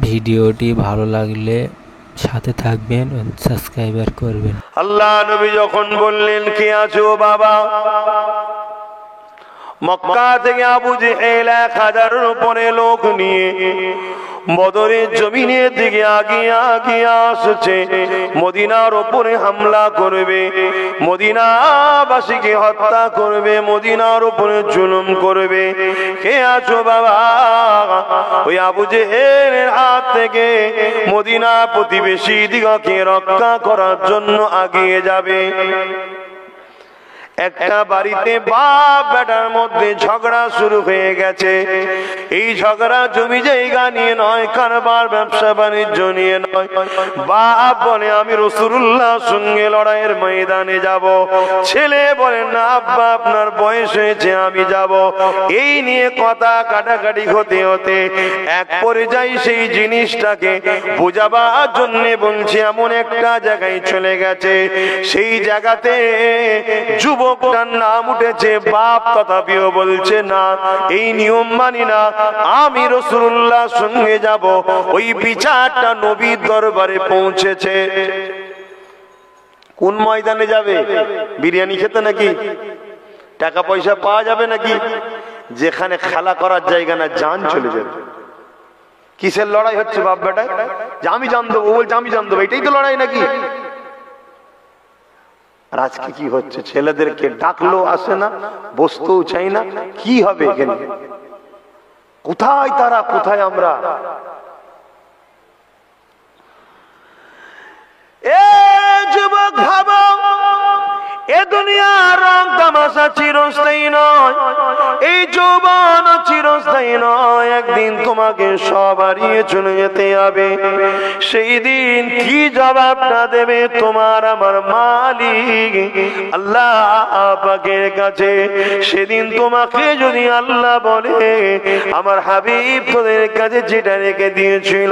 ভিডিওটি ভালো লাগলে সাথে থাকবেন ও সাবস্ক্রাইবার করবেন। আল্লাহ নবী যখন বললেন কে আছো বাবা, মক্কা থেকে আবু জেহেল 1000-এর উপরে লোক নিয়ে বদরের জমিনের দিকে আগিয়ে আসছে, মদিনার উপরে হামলা করবে, মদিনাবাসীকে হত্যা করবে, মদিনার উপরে জুলুম করবে। কে আছো বাবা? ওই আবু জেহেলের হাত থেকে মদিনা প্রতিবেশী দিগকে রক্ষা করার জন্য আগিয়ে যাবে। একটা বাড়িতে বাপ বেটার মধ্যে ঝগড়া শুরু হয়ে গেছে। এই ঝগড়া জমি জায়গা নিয়ে নয়, কারবার ব্যবসা বাণিজ্য নিয়ে নয়। বাপ বলে আমি রাসূলুল্লাহর সঙ্গে লড়াইয়ের ময়দানে যাব, ছেলে বলে না আব্বা আপনার বয়স হয়েছে আমি যাব। এই নিয়ে কথা কাটাকাটি হতে হতে এক পর্যায়ে সেই জিনিসটাকে বোঝাবার জন্য বলছে এমন একটা জায়গায় চলে গেছে, সেই জায়গাতে যুবকটার নাম উঠেছে, বাপ তথাপিও বলছে না এই নিয়ম মানি না, আমি রাসূলুল্লাহর সঙ্গে যাব। ওই বিচারটা নবীর দরবারে পৌঁছেছে। কোন ময়দানে যাবে? বিরিয়ানি খেতে নাকি? টাকা পয়সা পাওয়া যাবে নাকি? যেখানে খেলা করার জায়গা না, জান চলে যাবে। কিসের লড়াই হচ্ছে বাপ বেটায়? যে আমি জান দেবো, বলছে আমি জান দেবো, এটাই তো লড়াই নাকি? আর আজকে কি হচ্ছে? ছেলেদেরকে ডাকলো আসে না, বসতেও চাই না। কি হবে এখানে? কোথায় তারা, কোথায় আমরা? এ যুবক ভাবো, এ দুনিয়ার রং তামাশা চিরস্থায়ী নয়, এই যৌবন চিরস্থায়ী নয়। একদিন তোমাকে সব হারিয়ে চলে যেতে হবে। সেই দিন কি জবাবটা দেবে তোমার আমার মালিক আল্লাহ পাকের কাছে? সেদিন তোমাকে যদি আল্লাহ বলে আমার হাবিব তোদের কাছে যেটা রেখে দিয়েছিল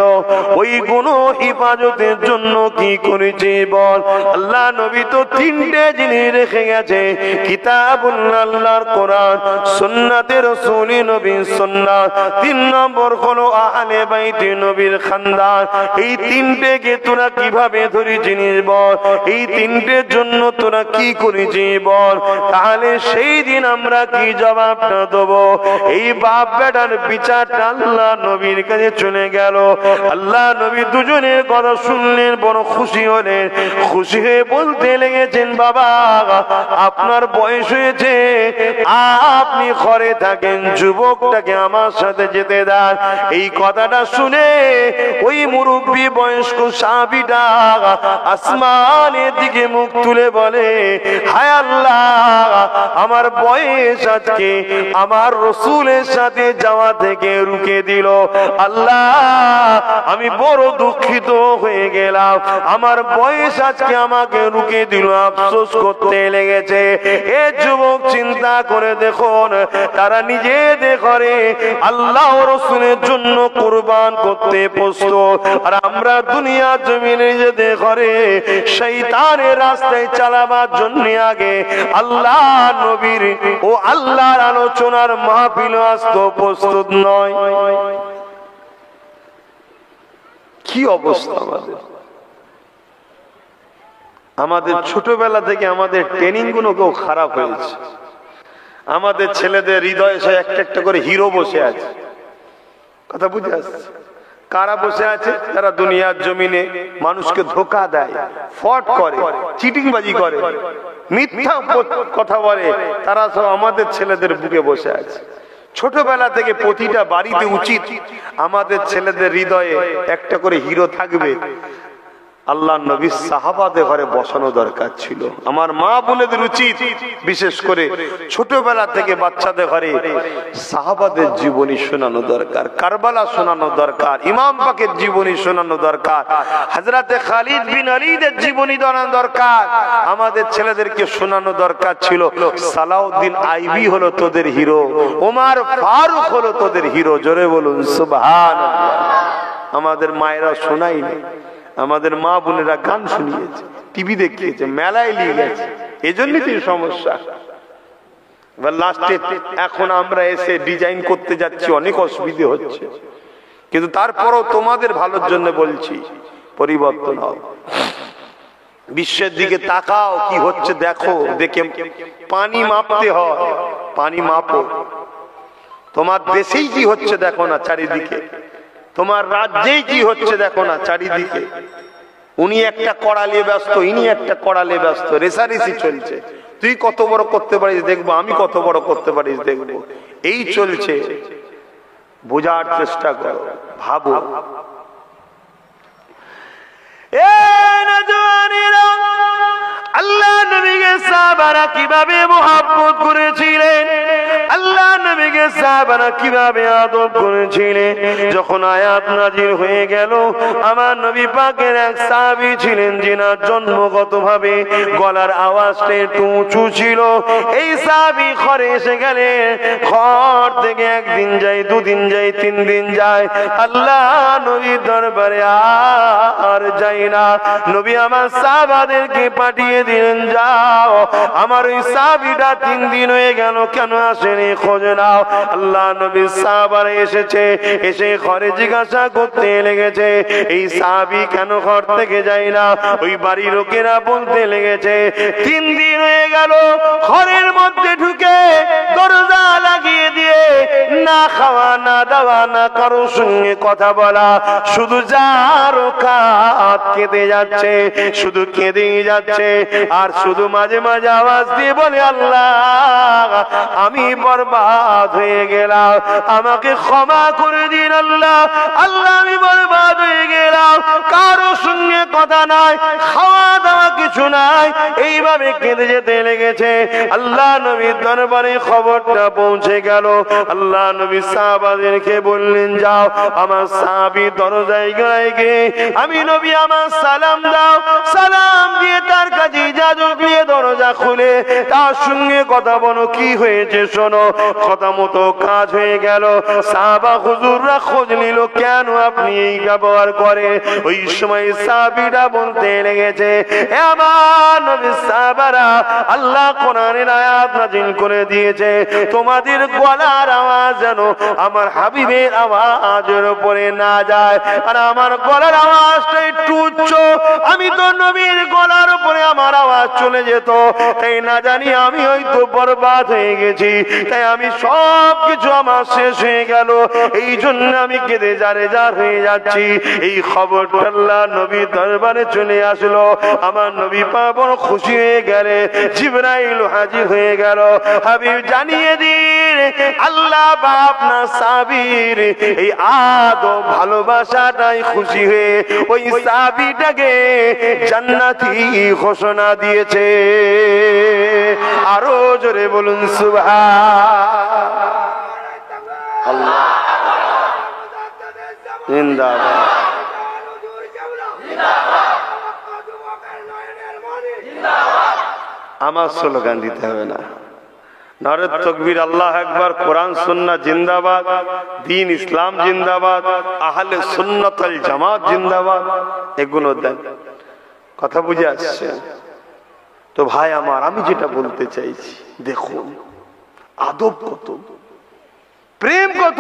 ওই গুলো হিফাজতের জন্য কি করেছে বল। আল্লাহ নবী তো 3টে জিনিস রেখে গেছে, কিতাবুল্লাহ আল্লাহর কোরআন, সুন্নাতে রাসূল নবীর সুন্নাত। 3 নম্বর হলো আহলে বাইতে নবীর খানদান। এই 3টেকে তোরা কিভাবে ধরি জিনিস বল, এই 3টের জন্য তোরা কি করেছিস বল। তাহলে সেই দিন আমরা কি জবাবটা দেবো? এই বাপ বেটার বিচারটা আল্লাহ নবীর কাছে চলে গেল। আল্লাহ নবী দুজনের কথা শুনলেন, বড় খুশি হলেন। খুশি হয়ে বলতে লেগেছেন বাবা আপনার বয়স হয়েছে, আপনি ঘরে থাকেন, যুবকটাকে আমার সাথে যেতে দেন। এই কথাটা শুনে ওই মুরব্বী বয়স্ক সাহাবীটা আসমানের দিকে মুখ তুলে বলে হায় আল্লাহ, আমার বয়স আজকে আমার রাসূলের সাথে যাওয়া থেকে রুকে দিল। আল্লাহ আমি বড় দুঃখিত হয়ে গেলাম, আমার বয়স আজকে আমাকে রুকে দিল, আফসোস করতে লেগেছে। এ যুবক চিন্তা করে দেখুন, তারা নিজেদের ঘরে আল্লাহ রাসূলের জন্য কুরবান করতে প্রস্তুত, আর আমরা দুনিয়া জমিনে নিজেদের ঘরে শয়তানের রাস্তায় চালাবার জন্য আগে আল্লাহ নবীর ও আল্লাহর আলোচনার মাহফিল আসতে প্রস্তুত নয়। কি অবস্থা আমাদের! আমাদের ছোটবেলা থেকে আমাদের ট্রেনিং গুলো কেউ খারাপ হয়েছে। আমাদের ছেলেদের হৃদয়ে সে একটা একটা করে হিরো বসে আছে। কথা বুঝে আসছে? কারা বসে আছে? তারা দুনিয়ার জমিনে মানুষকে ধোঁকা দেয়, ফট করে, চিটিংবাজি করে, মিথ্যা কথা বলে, তারা সব আমাদের ছেলেদের বুকে বসে আছে। ছোটবেলা থেকে প্রতিটা বাড়িতে উচিত আমাদের ছেলেদের হৃদয়ে একটা করে হিরো থাকবে। আল্লাহ নবী সাহাবাদের ঘরে বসানো দরকার ছিল। আমার মা বোনেদের উচিত বিশেষ করে ছোটবেলা থেকে বাচ্চাদের ঘরে সাহাবাদের জীবনী শোনানো দরকার, কারবালা শোনানো দরকার, ইমাম পাকের জীবনী শোনানো দরকার, হযরতে খালিদ বিন ওলীদের জীবনী শোনানো দরকার। আমাদের ছেলেদেরকে শোনানো দরকার ছিল সালাউদ্দিন আইবি হলো তোদের হিরো, ওমর ফারুক হলো তোদের হিরো। জোরে বলুন সুবহানাল্লাহ। আমাদের মায়েরা শোনায়নি, আমাদের মা বোনেরা গান শুনিয়েছে, টিভি দেখিয়েছে, মেলায় নিয়ে গেছে, এজন্যই তো সমস্যা। লাস্টে এখন আমরা এসে ডিজাইন করতে যাচ্ছি, অনেক অসুবিধে হচ্ছে। কিন্তু তারপরও তোমাদের ভালোর জন্য বলছি, পরিবর্তন হও। বিশ্বের দিকে তাকাও, কি হচ্ছে দেখো, দেখে পানি মাপতে হয়, পানি মাপো। তোমার দেশেই কি হচ্ছে দেখো না চারিদিকে, তোমার রাজ্যেই কি হচ্ছে দেখো না চারিদিকে। উনি একটা কড়ালে ব্যস্ত, ইনি একটা কড়ালে ব্যস্ত, রেসারেসি চলছে। তুই কত বড় করতে পারিস দেখবো, আমি কত বড় করতে পারিস দেখবো, এই চলছে। বোঝার চেষ্টা করো, ভাবো। আল্লাহ নবীকে সাহাবারা কিভাবে মুহাব্বত করেছিলেন, আল্লাহ নবীকে সাহাবারা কিভাবে আদব করেছিলেন। যখন আয়াত নাজিল হয়ে গেল, আমার নবী পাকের এক সাহাবী ছিলেন যিনার জন্মগতভাবে গলার আওয়াজটা একটু উঁচু ছিল। এই সাহাবী ঘরে এসে গেলেন, ঘর থেকে একদিন যায়, দুদিন যায়, 3 দিন যায়, আল্লাহ নবীর দরবারে আর যাই না। নবী আমার সাহাবাদেরকে পাঠিয়ে দিলেন, যাও আমার ওই সাহাবীটা 3 দিন হয়ে গেল কেন আসেনি, খোঁজ নাও। আল্লাহ নবী সাহাবারা এসেছে, এসে ঘরে জিজ্ঞাসা করতে লেগেছে এই সাহাবী কেন ঘর থেকে যায় না। ওই বাড়ির লোকেরা বলতে লেগেছে 3 দিন হয়ে গেল ঘরের মধ্যে ঢুকে দরজা লাগিয়ে দিয়ে না খাওয়া না দাওয়া না কারোর সঙ্গে কথা বলা, শুধু যার কাঁদ কেঁদে যাচ্ছে, শুধু কেঁদেই যাচ্ছে, আর শুধু মাঝে মাঝে আওয়াজ দিয়ে বলে আল্লাহ আমি বরবাদ হয়ে গেলাম, আমাকে ক্ষমা করে দিন আল্লাহ, আল্লাহ আমি বরবাদ হয়ে গেলাম। কারোর সঙ্গে কথা নাই, খাওয়া দাওয়া কিছু নাই, এইভাবে কেঁদে যেতে লেগেছে। আল্লাহ নবীর দরবারে খবরটা পৌঁছে গেল। আল্লাহ নবী সাহাবাদেরকে বললেন, যাও আমার সাহাবী দরজায় গায়ে গিয়ে আমি নবী আমার সালাম দাও, সালাম দিয়ে তার কাছে ইজাজত নিয়ে দরজা খুলে তার সঙ্গে কথা বলো, কি হয়েছে শোনো। কথা মতো কাজ হয়ে গেল। সাহাবা হুজুররা খোঁজ নিল কেন আপনি এই ব্যবহার করে। ওই সময় সাহাবীরা বলতে লেগেছে, আমার নবী সাহাবারা আল্লাহ কোরআনের আয়াত নাযিল করে দিয়েছে, তোমাদের গলার আওয়াজ যেন আমার হাবিবের আওয়াজের উপরে না যায়। আর আমার গলার আওয়াজটা একটু উচ্চ, আমি তো নবীর গলার উপরে আমার আওয়াজ চলে যেত, তাই না জানি আমি হয়তো বরবাদ হয়ে গেছি, তাই আমি সব কিছু আমার শেষ হয়ে গেল, এই জন্য আমি কেঁদে যারে যার হয়ে যাচ্ছি। এই খবরটা আল্লাহ নবী দরবারে চলে আসলো। আমার নবী পাক বড় খুশি হয়ে গেলে, জিবরাইল হাজির হয়ে গেল। হাবিব জানিয়ে দিন আল্লাহ বা আপনার সাহাবীর এই আদব ভালোবাসাটাই খুশি হয়ে ওই সাহাবীটাকে জান্নাতি ঘোষণা দিয়েছে। আরো জোরে বলুন সুবহানাল্লাহ। জিন্দাবাদ। আমার স্লোগান দিতে হবে না, নারে তাকবীর, আল্লাহ আকবার, কোরআন সুন্নাহ জিন্দাবাদ, দ্বীন ইসলাম জিন্দাবাদ, আহলে সুন্নাত ওয়াল জামাত জিন্দাবাদ, এগুলো দেন। কথা বুঝে আসছে তো ভাই আমার? আমি যেটা বলতে চাইছি, দেখুন আদব কত, প্রেম কত।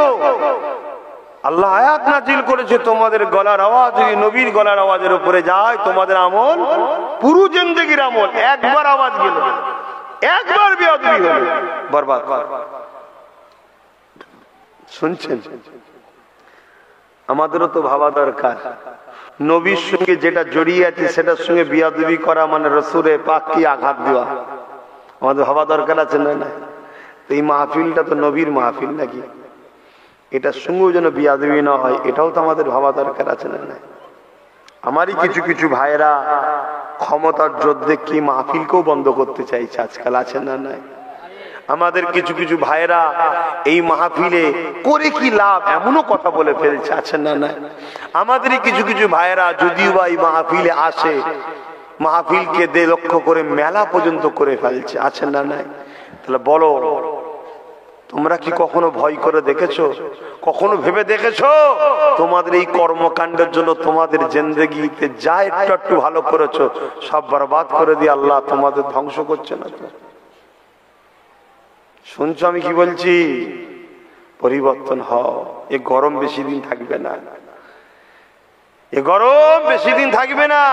আল্লাহ আয়াত নাযিল করেছে, তোমাদের গলার আওয়াজ যদি নবীর গলার আওয়াজের উপরে যায়, তোমাদের আমল পুরো জিন্দেগির আমল, একবার আওয়াজ গেল, একবার বেয়াদবি হলো, বরবাদ। শুনছেন? আমাদেরও তো ভাবা দরকার, নবীর সঙ্গে যেটা জড়িয়ে আছে সেটার সঙ্গে বেয়াদবি করা মানে রাসূলে পাককে আঘাত দেওয়া। আমাদের ভাবা দরকার আছে না? না, এই মাহফিলটা তো নবীর মাহফিল নাকি, এটার সঙ্গেও যেন বেয়াদবি না হয়, এটাও তো আমাদের ভাবা দরকার আছে না? না, আমারই কিছু কিছু ভাইয়েরা ক্ষমতার যুদ্ধে কি মাহফিলকেও বন্ধ করতে চাইছে আজকাল, আছে না? নাই, আমাদের কিছু কিছু ভাইয়েরা এই মাহফিলে করে কি লাভ এমনও কথা বলে ফেলছে, আছে না? নাই, আমাদেরই কিছু কিছু ভাইয়েরা যদিও বা এই মাহফিলে আসে, মাহফিলকে লক্ষ্য করে মেলা পর্যন্ত করে ফেলছে, আছে না? নাই, তাহলে বলো তোমরা কি কখনো ভয় করে দেখেছো? কখনো ভেবে দেখেছো তোমাদের এই কর্মকাণ্ডের জন্য তোমাদের জিন্দেগিতে যা একটু একটু ভালো করেছো সব বরবাদ করে দিয়ে আল্লাহ তোমাদের ধ্বংস করছে না? শুনছো আমি কি বলছি? পরিবর্তন হও। এ গরম বেশি দিন থাকবে না, এ গরম বেশি দিন থাকবে না।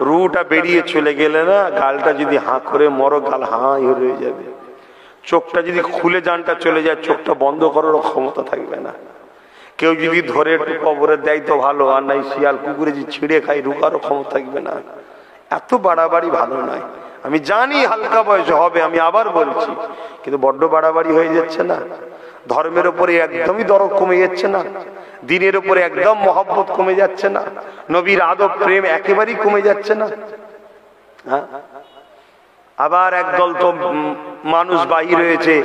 রুটা বেরিয়ে চলে গেলে না, গালটা যদি হাঁ করে মরো, গাল হাঁ হয়ে যাবে। চোখটা যদি খুলে জানটা চলে যায়, চোখটা বন্ধ করার ক্ষমতা থাকবে না। কেউ যদি ধরে একটু কবরে দেয় তো ভালো, আর নাই শিয়াল কুকুরে যদি ছিঁড়ে খাই রুকারও ক্ষমতা থাকবে না। এত বাড়াবাড়ি ভালো নয়। আমি জানি হালকা বয়সে হবে, আমি আবার বলছি, কিন্তু বড্ড বাড়াবাড়ি হয়ে যাচ্ছে না। ধর্মের উপরে একদমই দরদ কমে যাচ্ছে না, দিনের উপরে একদম মহব্বত কমে যাচ্ছে না, নবীর আদব প্রেম একেবারেই কমে যাচ্ছে না। হ্যাঁ, আবার একদল তো মানুষ বাহির হয়েছে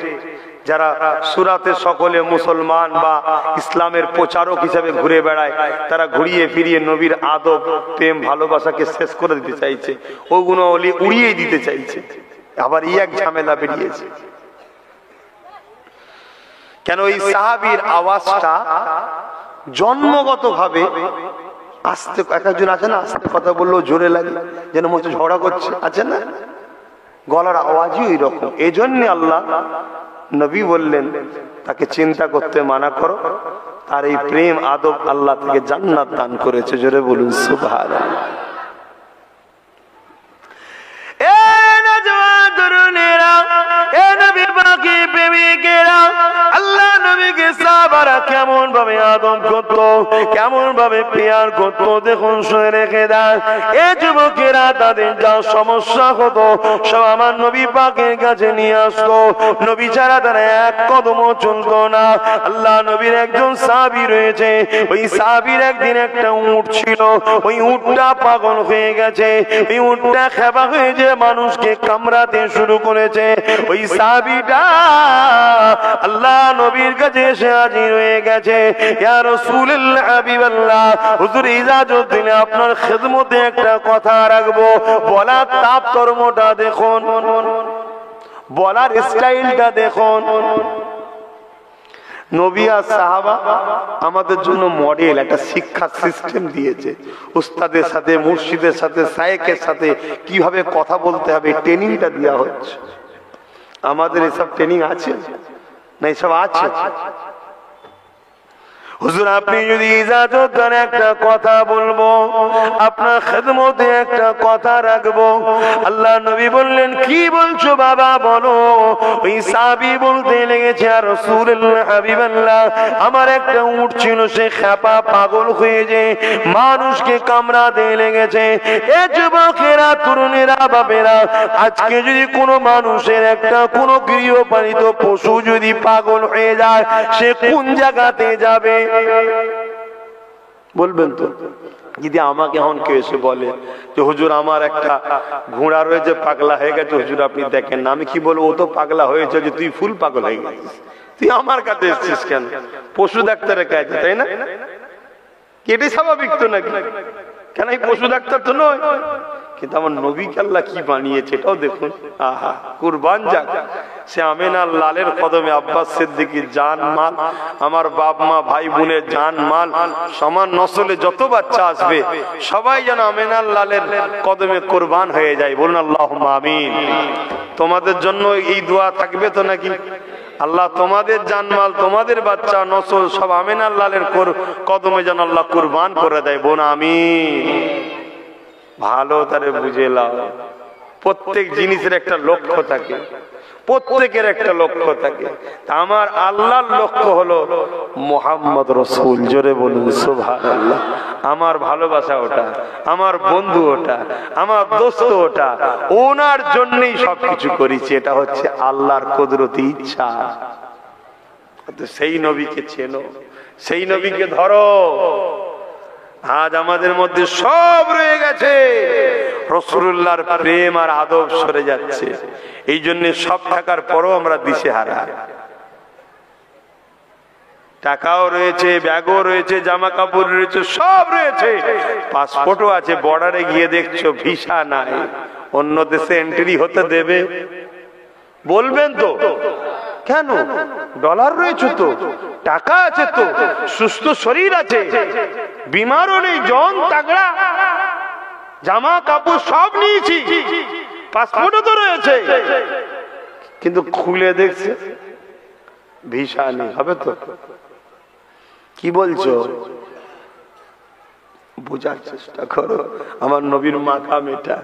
যারা সুরাতে সকলে মুসলমান বা ইসলামের প্রচারক হিসেবে ঘুরে বেড়ায়। তারা ঘুরিয়ে ফিরিয়ে নবীর আদব প্রেম ভালোবাসাকে শেষ করে দিতে চাইছে, ওগুলো উড়িয়ে দিতে চাইছে। আবার এক ঝামেলা বেরিয়েছে। কেন? এই সাহাবীর আওয়াজটা জন্মগত ভাবে আস্তে, একজন আছে না আস্তে কথা বললেও জোরে লাগে, যেন মনে হচ্ছে ঝগড়া করছে, আছে না? গলার আওয়াজই ওই রকম। এই জন্য আল্লাহ নবী বললেন তাকে চিন্তা করতে মানা করো, তার এই প্রেম আদব আল্লাহ থেকে জান্নাত দান করেছে। জোরে বলুন সুবহানাল্লাহ। আল্লাহ নবীকে সাহাবারা কেমন ভাবে আদব করত, কেমন ভাবে প্যার করত, দেখুন শুনে রেখে দেন। এ যুবকেরা তাদের যা সমস্যা হতো সব আমার নবী পাকের কাছে নিয়ে আসতো। নবী ছাড়া তারা এক কদমও চলতো না। আল্লাহ নবীর একজন সাহাবী রয়েছে, ওই সাহাবীর একদিন একটা উট ছিল, ওই উটটা পাগল হয়ে গেছে, ওই উটটা খেপা হয়ে যে মানুষকে কামড়াতে শুরু করেছে। ওই সাহাবীটা আল্লাহ নবীর কাছে এসে হাজির হয়ে গেছে। ইয়া রাসূলুল্লাহ, হাবিবাল্লাহ, হুজুর ইজাজত দিলে আপনার খেদমতে একটা কথা রাখবো। বলার তাপ তর্মটা দেখুন, বলার স্টাইলটা দেখুন। নবী আর সাহাবা আমাদের জন্য মডেল, একটা শিক্ষা সিস্টেম দিয়েছে। উস্তাদের সাথে, মুর্শিদের সাথে, শায়েখের সাথে কিভাবে কথা বলতে হবে ট্রেনিংটা দেওয়া হচ্ছে। আমাদের এসব ট্রেনিং আছে না? এসব আছে? হুজুর আপনি যদি ইজাজত দেন একটা কথা বলবো, আপনার খেদমতে একটা কথা রাখবো। আল্লাহ নবী বললেন, কি বলছো বাবা বলো। ওই সাহাবী বলতে লেগেছে, আর রাসূলুল্লাহ, হাবিবাল্লাহ, আমার একটা উট ছিল, সে খেপা পাগল হয়ে যে মানুষকে কামড়াতে লেগেছে। এ যুবকেরা, তরুণেরা, বাবেরা, আজকে যদি কোনো মানুষের একটা কোনো গৃহপালিত পশু যদি পাগল হয়ে যায়, সে কোন জায়গাতে যাবে বলবেন তো? যদি আমাকে এখন কেউ এসে বলে যে হুজুর আমার একটা ঘোড়া রয়েছে পাগলা হয়ে গেছে, হুজুর আপনি দেখেন না, আমি কি বলবো? ও তো পাগলা হয়েছে, যে তুই ফুল পাগল হয়ে গেছিস, তুই আমার কাছে এসেছিস কেন? পশু ডাক্তারের কাছে, তাই না? এটাই স্বাভাবিক তো নাকি? কেন এই পশু ডাক্তার তো নয়। কিন্তু আমার নবীকে আল্লাহ কি বানিয়েছে এটাও দেখুন। আহা, কুরবান যাক সে আমেনার লালের কদমে আব্বাস সিদ্দিকীর জান মাল, আমার বাপ মা ভাই বোনের জান মাল, সমান নসলে যত বাচ্চা আসবে সবাই যেন আমেনার লালের কদমে কুরবান হয়ে যায়। বলুন আল্লাহুম্মা আমিন। তোমাদের জন্য এই দোয়া থাকবে তো নাকি? আল্লাহ তোমাদের জানমাল, তোমাদের বাচ্চা নসল সব আমেনার লালের কদমে যেন আল্লাহ কুরবান করে দেয়। বোন আমিন। ভালো তারে বুঝে লাও। প্রত্যেক জিনিসের একটা লক্ষ্য থাকে, প্রত্যেকের একটা লক্ষ্য থাকে। আমার আল্লাহর লক্ষ্য হলো মুহাম্মদ রাসূল। জোরে বলুন সুবহানাল্লাহ। আমার ভালোবাসা ওটা, আমার বন্ধু ওটা, আমার দোস্ত ওটা, ওনার জন্যই সবকিছু করেছি। এটা হচ্ছে আল্লাহর কুদরতি ইচ্ছা। সেই নবীকে চেনো, সেই নবীকে ধরো। আজ আমাদের মধ্যে সব রয়ে গেছে, রাসূলুল্লাহর প্রেম আর আদব সরে যাচ্ছে। এই জন্য সব থাকার পরও আমরা দিশেহারা। টাকাও রয়েছে, ব্যাগও রয়েছে, জামা কাপড় রয়েছে, সব রয়েছে, পাসপোর্টও আছে, বর্ডারে গিয়ে দেখছো ভিসা নাই। অন্য দেশে এন্ট্রি হতে দেবে? বলবেন তো কেন? ডলার রয়েছে তো, টাকা আছে তো, সুস্থ শরীর আছে, বিমারও নেই, জন তাগড়া, জামা কাপড় সব নিয়েছি, পাসপোর্টও তো রয়েছে। কিন্তু খুলে দেখছে ভিসা নেই, হবে তো? কি বলছো? বোঝার চেষ্টা করো, আমার নবীর মাকাম এটা।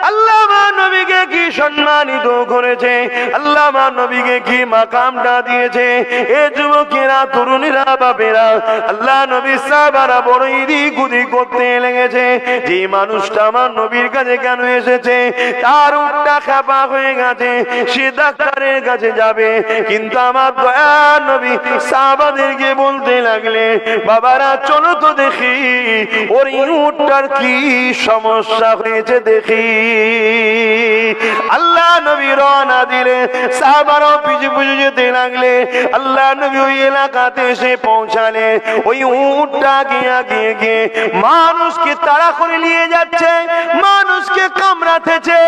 আল্লাহ নবীকে কি সম্মানিত করেছে, আল্লাহ নবীকে কি মাকামটা দিয়েছে। এ যুবকেরা, তরুণীরা, বাপেরা, আল্লাহ নবী সাহাবারা বড় এদিক ওদিক করতে লেগেছে। যে মানুষটা আমার নবীর কাছে কেন এসেছে, তার উটটা খাপা হয়ে গেছে, সে ডাক্তারের কাছে যাবে। কিন্তু আমার দয়ার নবী সাহাবাদেরকে বলতে লাগলে, বাবারা চলো তো দেখি ওর উটটার কি সমস্যা হয়েছে দেখি। আল্লাহ নবী রওনা দিলে, সাহাবারাও পিছু পিছু যেতে লাগলে। আল্লাহ নবী ওই এলাকাতে এসে পৌঁছালে। ওই উটটা গিয়ে গিয়ে গিয়ে মানুষকে তাড়া করে নিয়ে যাচ্ছে, মানুষকে কামড়াতেছে।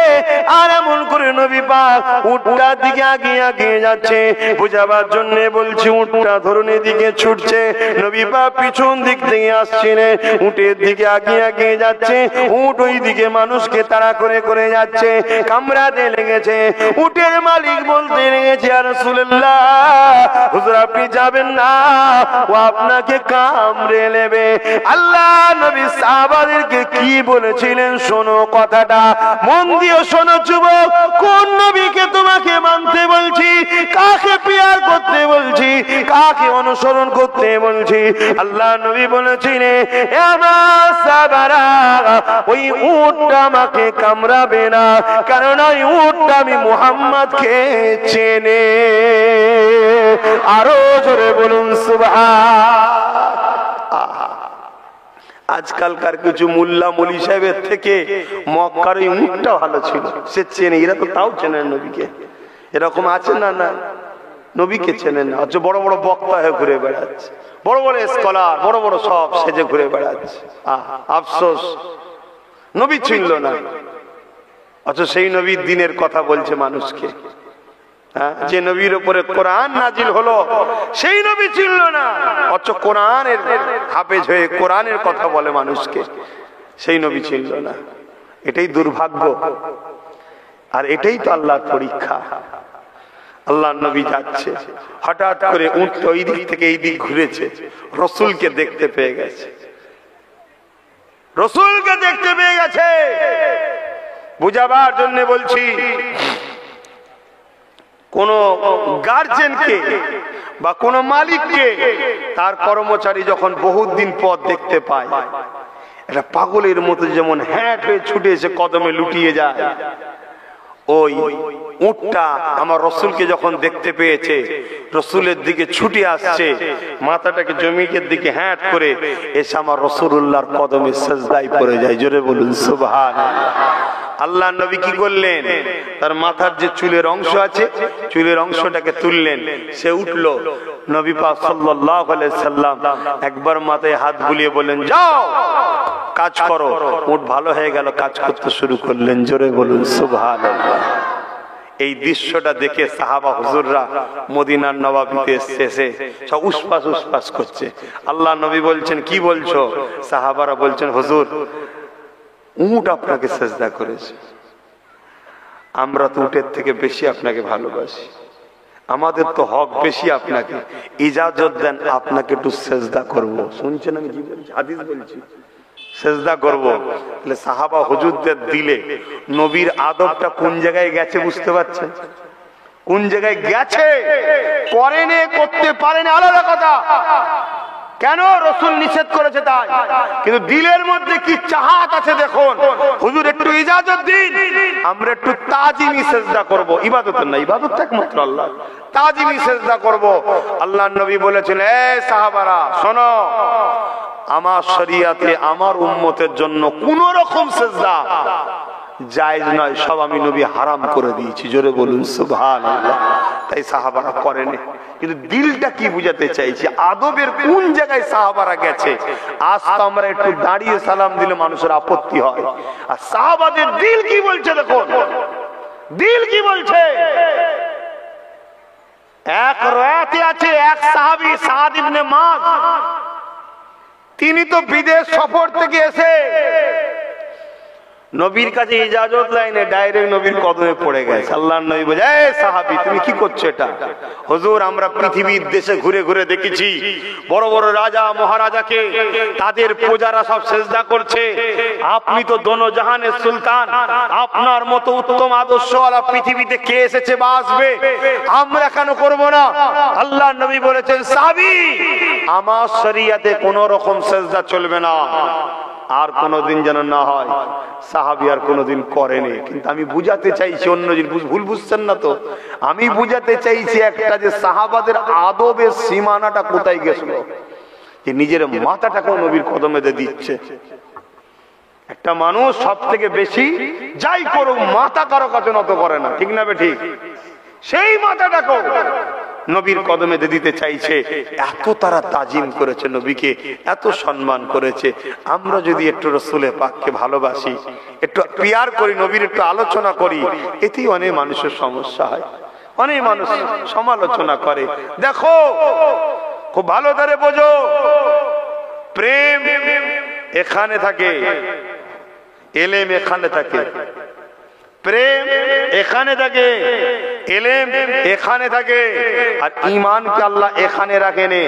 আর এমন করে নবী পাক উটটার দিকে আগিয়ে আগিয়ে যাচ্ছে। বুঝাবার জন্য বলছি, উটটা ধরুন এদিকে ছুটছে, নবী পাক পিছন দিক থেকে আসছিলেন, উটের দিকে আগিয়ে আগিয়ে যাচ্ছে। উট ওই দিকে মানুষকে তাড়া করে করে যাচ্ছে, কামড়াতে লেগেছে। উটের মালিক বলতে লেগেছে, আর রাসূলুল্লাহ, হুজুর আপনি যাবেন না, ও আপনাকে কামড়ে নেবে। আল্লাহ নবী সাহাবাদেরকে কি বলেছিলেন শোনো, কথাটা মন দিয়ে শোনো যুবক। কোন নবীকে তোমাকে মানতে বলছি, কাকে পিয়ার করতে বলছি, কাকে অনুসরণ করতে বলছি। আল্লাহ নবী বলেছিলেন, এ আমার সাহাবারা, ওই উটটা আমাকে কামড়াবে না, কারণ ওই উটটা আমি মুহাম্মদকে চেনে। আরো জোরে বলুন সুবহান। আজকালকার কিছু মোল্লা মলি সাহেবের থেকে মক্কার ওই উটটা ভালো ছিল, সে চেনে। এরা তো তাও চেনে নবীকে, এরকম আছে না? না, নবীকে চেনে না, অথচ বড় বড় বক্তা হয়ে ঘুরে বেড়াচ্ছে, বড় বড় স্কলার, বড় বড় সব সেজে ঘুরে বেড়াচ্ছে। আফসোস, নবী চিনল না, অথচ সেই নবীর দিনের কথা বলছে মানুষকে। যে নবীর উপরে কোরআন নাজিল হলো, সেই নবী চিনল না, অথচ কোরআনের হাফেজ হয়ে কোরআনের কথা বলে মানুষকে, সেই নবী চিনল না। এটাই দুর্ভাগ্য, আর এটাই তো আল্লাহর পরীক্ষা। আল্লাহ নবী যাচ্ছে, হঠাৎ করে উঠতে ওই দিক থেকে এই দিক ঘুরেছে, রসুলকে দেখতে পেয়ে গেছে, রসুলকে দেখতে পেয়ে গেছে। বুঝাবার জন্য বলছি, কোন গার্জেনকে বা কোন মালিককে তার কর্মচারী যখন বহুত দিন পর দেখতে পায়, একটা পাগলের মতো যেমন হ্যাট হয়ে ছুটে এসে কদমে লুটিয়ে যায়, ওই উটটা আমার রসুলকে যখন দেখতে পেয়েছে, রসুলের দিকে ছুটে আসছে, মাথাটাকে জমিনের দিকে হ্যাট করে এসে আমার রাসূলুল্লাহর কদমে সিজদায় পড়ে যায়। জোরে বলুন সুবহানাল্লাহ। আল্লাহ নবী কি করলেন, তার মাথার যে চুলের অংশ আছে, চুলের অংশটাকে তুললেন, সে উঠলো। নবী পাক সাল্লাল্লাহু আলাইহি সাল্লাম একবার মাথায় হাত বুলিয়ে বললেন, যাও কাজ করো। উট ভালো হয়ে গেল, কাজ করতে শুরু করলেন। জোরে বলুন সুবহানাল্লাহ। এই দৃশ্যটা দেখে সাহাবা হুজুররা মদিনার নবাবিতে এসে সব উসপাস উসপাস করছে। আল্লাহ নবী বলছেন, কি বলছো? সাহাবারা বলছেন, হুজুর উট আপনাকে সেজদা করেছে, আমরা তো উটের থেকে বেশি আপনাকে ভালোবাসি, আমাদের তো হক বেশি, আপনাকে ইজাজত দেন, আপনাকে একটু সেজদা করব। শুনছেন আমি কি বলছি? হাদিস বলছি, সেজদা করব। তাহলে সাহাবা হুজুরদের দিলে নবীর আদবটা কোন জায়গায় গেছে বুঝতে পারছেন? কোন জায়গায় গেছে? করেনে, করতে পারেনি আলাদা কথা, কেন রসুল নিষেধ করেছে তাই, কিন্তু দিলের মধ্যে কি চাহাত আছে দেখুন। হুজুর একটু ইজাজত দিন, আমরা একটু তাজিমি সেজদা করব। ইবাদত না, ইবাদত একমাত্র আল্লাহ, তাজিমি সেজদা করব। আল্লাহর নবী বলেছেন, এ সাহাবারা শোনো, আমার শরিয়াতে আমার উম্মতের জন্য কোন রকম সেজদা জায়েজ নয়, সব আমি নবী হারাম করে দিয়েছি। জোরে বলুন সুবহানাল্লাহ। তাই সাহাবারা করেনি, কিন্তু দিলটা কি বুঝাতে চাইছি, আদবের কোন জায়গায় সাহাবারা গেছে। আজ তো আমরা একটু দাঁড়িয়ে সালাম দিলে মানুষের আপত্তি হয়, আর সাহাবাদের দিল কি বলছে দেখুন, দিল কি বলছে। এক রাতে আছে, এক সাহাবী সাদ ইবনে মাস, তিনি তো বিদেশ সফর থেকে এসে নবীর কাছে ইজাজত লাইনে ডাইরেক্ট নবীর কদমে পড়ে গেছে। আল্লাহর নবী বলে, এই সাহাবী তুমি কি করছো এটা? হুজুর আমরা পৃথিবীর দেশে ঘুরে ঘুরে দেখেছি বড় বড় রাজা মহারাজাকে তাদের প্রজারা সব সেজদা করছে, আপনি তো দোনো জাহানের সুলতান, আপনার মতো উত্তম আদর্শওয়ালা পৃথিবীতে কে এসেছে বা আসবে, আমরা কেন করব না? আল্লাহর নবী বলেছেন, সাহাবী আমার শরিয়াতে কোনো রকম সেজদা চলবে না, আর কোনদিন যেন না হয়। সাহাবী আর কোনদিন করেনি। কিন্তু আমি বুঝাতে চাইছি, অন্য জিনিস ভুল বুঝছেন না তো, আমি বুঝাতে চাইছি একটা যে সাহাবাদের আদবের সীমানাটা কোথায় গেছিল, যে নিজের মাথাটাকেও নবীর কদমে দিয়ে দিচ্ছে। একটা মানুষ সব থেকে বেশি যাই করুক মাথা কারো কাছে নত করে না, ঠিক না বে ঠিক? সেই মাথাটাকেও নবীর কদমে দিতে চাইছে। এত তারা তাজিম করেছে নবীকে, এত সম্মান করেছে। আমরা যদি একটু রাসূলে পাককে ভালোবাসি, একটু পিয়ার করি, নবীর একটু আলোচনা করি, এতেই অনেক মানুষের সমস্যা হয়, অনেক মানুষ সমালোচনা করে। দেখো খুব ভালো করে বোঝো, প্রেম এখানে থাকে, এলেম এখানে থাকে, প্রেম এখানে থাকে, এলেম এখানে থাকে, আর ঈমানকে আল্লাহ এখানে রাখেনি,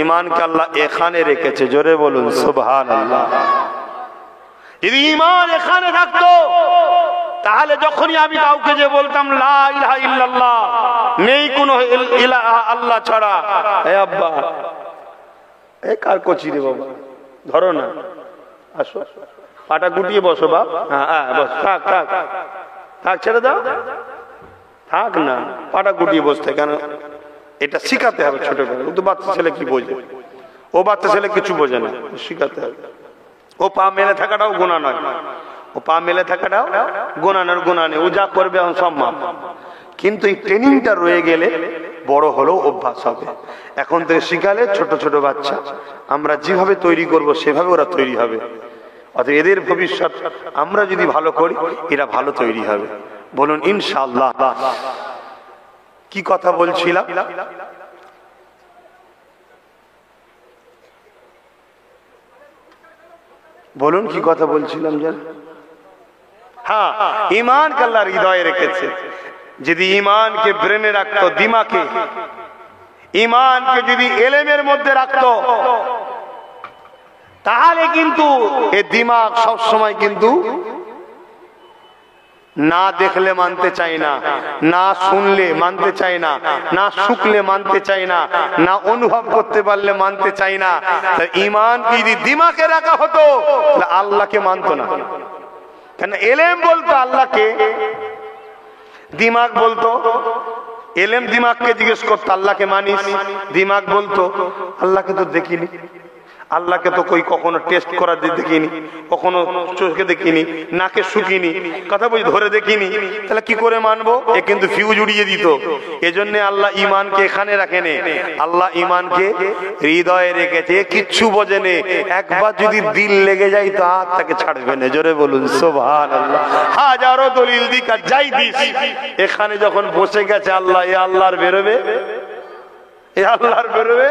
ঈমানকে আল্লাহ এখানে রেখেছে। জোরে বলুন সুবহানাল্লাহ। যদি ঈমান এখানে থাকতো তাহলে যখনই আমি কাউকে যে বলতাম লা ইলাহা ইল্লাল্লাহ, নেই কোনো ইলাহা আল্লাহ ছাড়া, এ আব্বা এ কার কচি রে বাবা, ধরো না, আসো পাটা গুটিয়ে বসো বাপ, হ্যাঁ বস, থাক থাক থাক, ছেড়ে দাও, থাক না, পাটা গুটিয়ে বসতে কেন? এটা শিখাতে হবে ছোটবেলা। ও তো বাচ্চা ছেলে কি বোঝে? ও বাচ্চা ছেলে কিছু বোঝে না, শিখাতে হবে। ও পা মেলে থাকাটাও গুনাহ নয়, ও পা মেলে থাকাটাও গুনাহের গুনাহ নেই, ও যা করবে এখন সব মাপ। কিন্তু এই ট্রেনিংটা রয়ে গেলে বড় হলেও অভ্যাস হবে। এখন থেকে শিখালে ছোট ছোট বাচ্চা আমরা যেভাবে তৈরি করব সেভাবে ওরা তৈরি হবে। অতএব এদের ভবিষ্যৎ আমরা যদি ভালো করি, এরা ভালো তৈরি হবে। বলুন ইনশাআল্লাহ। কি কথা বলছিলাম? বলুন কি কথা বলছিলাম জান? হ্যাঁ, ঈমানকে আল্লাহ হৃদয়ে রেখেছে। যদি ঈমানকে ব্রেনে রাখতো, দিমাগে, ঈমানকে যদি এলেমের মধ্যে রাখতো, তাহলে কিন্তু এই দিমাগ সব সময় কিন্তু না দেখলে মানতে চাই না, না শুনলে মানতে চাই না, না শুকলে মানতে চাই না, না অনুভব করতে পারলে মানতে চাই না। ঈমান কি যদি দিমাগে রাখা হতো তাহলে আল্লাহকে মানতো না। কেন? এলেম বলতো আল্লাহকে, দিমাগ বলতো, এলেম দিমাগকে জিজ্ঞেস করতো আল্লাহকে মানিস, দিমাগ বলতো আল্লাহকে তো দেখিনি, আল্লাহকে তো কই কখনো টেস্ট করা দেখিনি, কখনো চোখে দেখিনি, নাকে শুকিনি, কথা বলি ধরে দেখিনি, তাহলে কি করে মানবো? এ কিন্তু ফিউজ উড়িয়ে দিত। এজন্য আল্লাহ ঈমানকে এখানে রাখেনি, আল্লাহ ঈমানকে হৃদয়ে রেখেছে। কিচ্ছু বোঝেনে, একবার যদি দিল লেগে যায় তো আর তাকে ছাড়বে না। জোরে বলুন সুবহানাল্লাহ। হাজারো দলিল দিক আর যাই দিস, এখানে যখন বসে গেছে আল্লাহ, এ আল্লাহর বেরোবে, এ আল্লাহর বেরোবে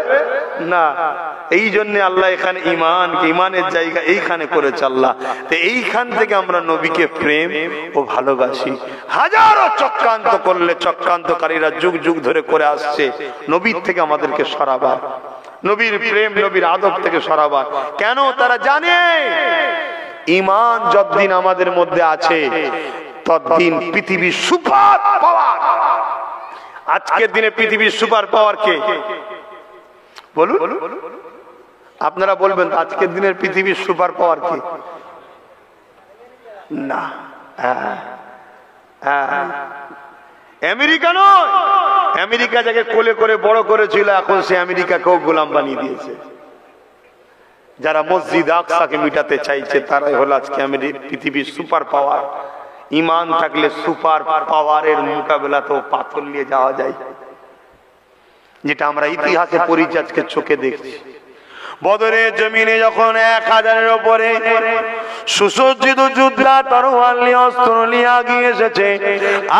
না। এই জন্য আল্লাহ এখানে ঈমানকে, ঈমানের জায়গা এইখানে করেছে আল্লাহ। তো এইখান থেকে আমরা নবীকে প্রেম ও ভালোবাসি। হাজারো চক্রান্ত করলে, চক্রান্তকারীরা যুগ যুগ ধরে করে আসছে নবীর থেকে আমাদেরকে সরাবার, নবীর প্রেম নবীর আদব থেকে সরাবার। কেন? তারা জানে ঈমান যতদিন আমাদের মধ্যে আছে ততদিন পৃথিবীর সুপার পাওয়ার। আজকের দিনে পৃথিবীর সুপার পাওয়ার কে? বলুন, আপনারা বলবেন আজকের দিনের পৃথিবীর সুপার পাওয়ার কে? না, আমেরিকা নয়। আমেরিকা যাকে কোলে করে বড় করেছিল, এখন সে আমেরিকাকেও গোলাম বানিয়ে দিয়েছে। যারা মসজিদ আকসাকে মিটাতে চাইছে তারাই হলো আজকে পৃথিবীর সুপার পাওয়ার। ঈমান থাকলে সুপার পাওয়ারের মোকাবেলাতেও পাথর নিয়ে যাওয়া যায়, যেটা আমরা ইতিহাসে পড়েছি, আজকে চোখে দেখছি। বদরের জমিনে যখন 1000-এর উপরে সুসজ্জিত যোদ্ধা তরোয়াল নিয়ে অস্ত্র নিয়ে আগিয়ে এসেছে।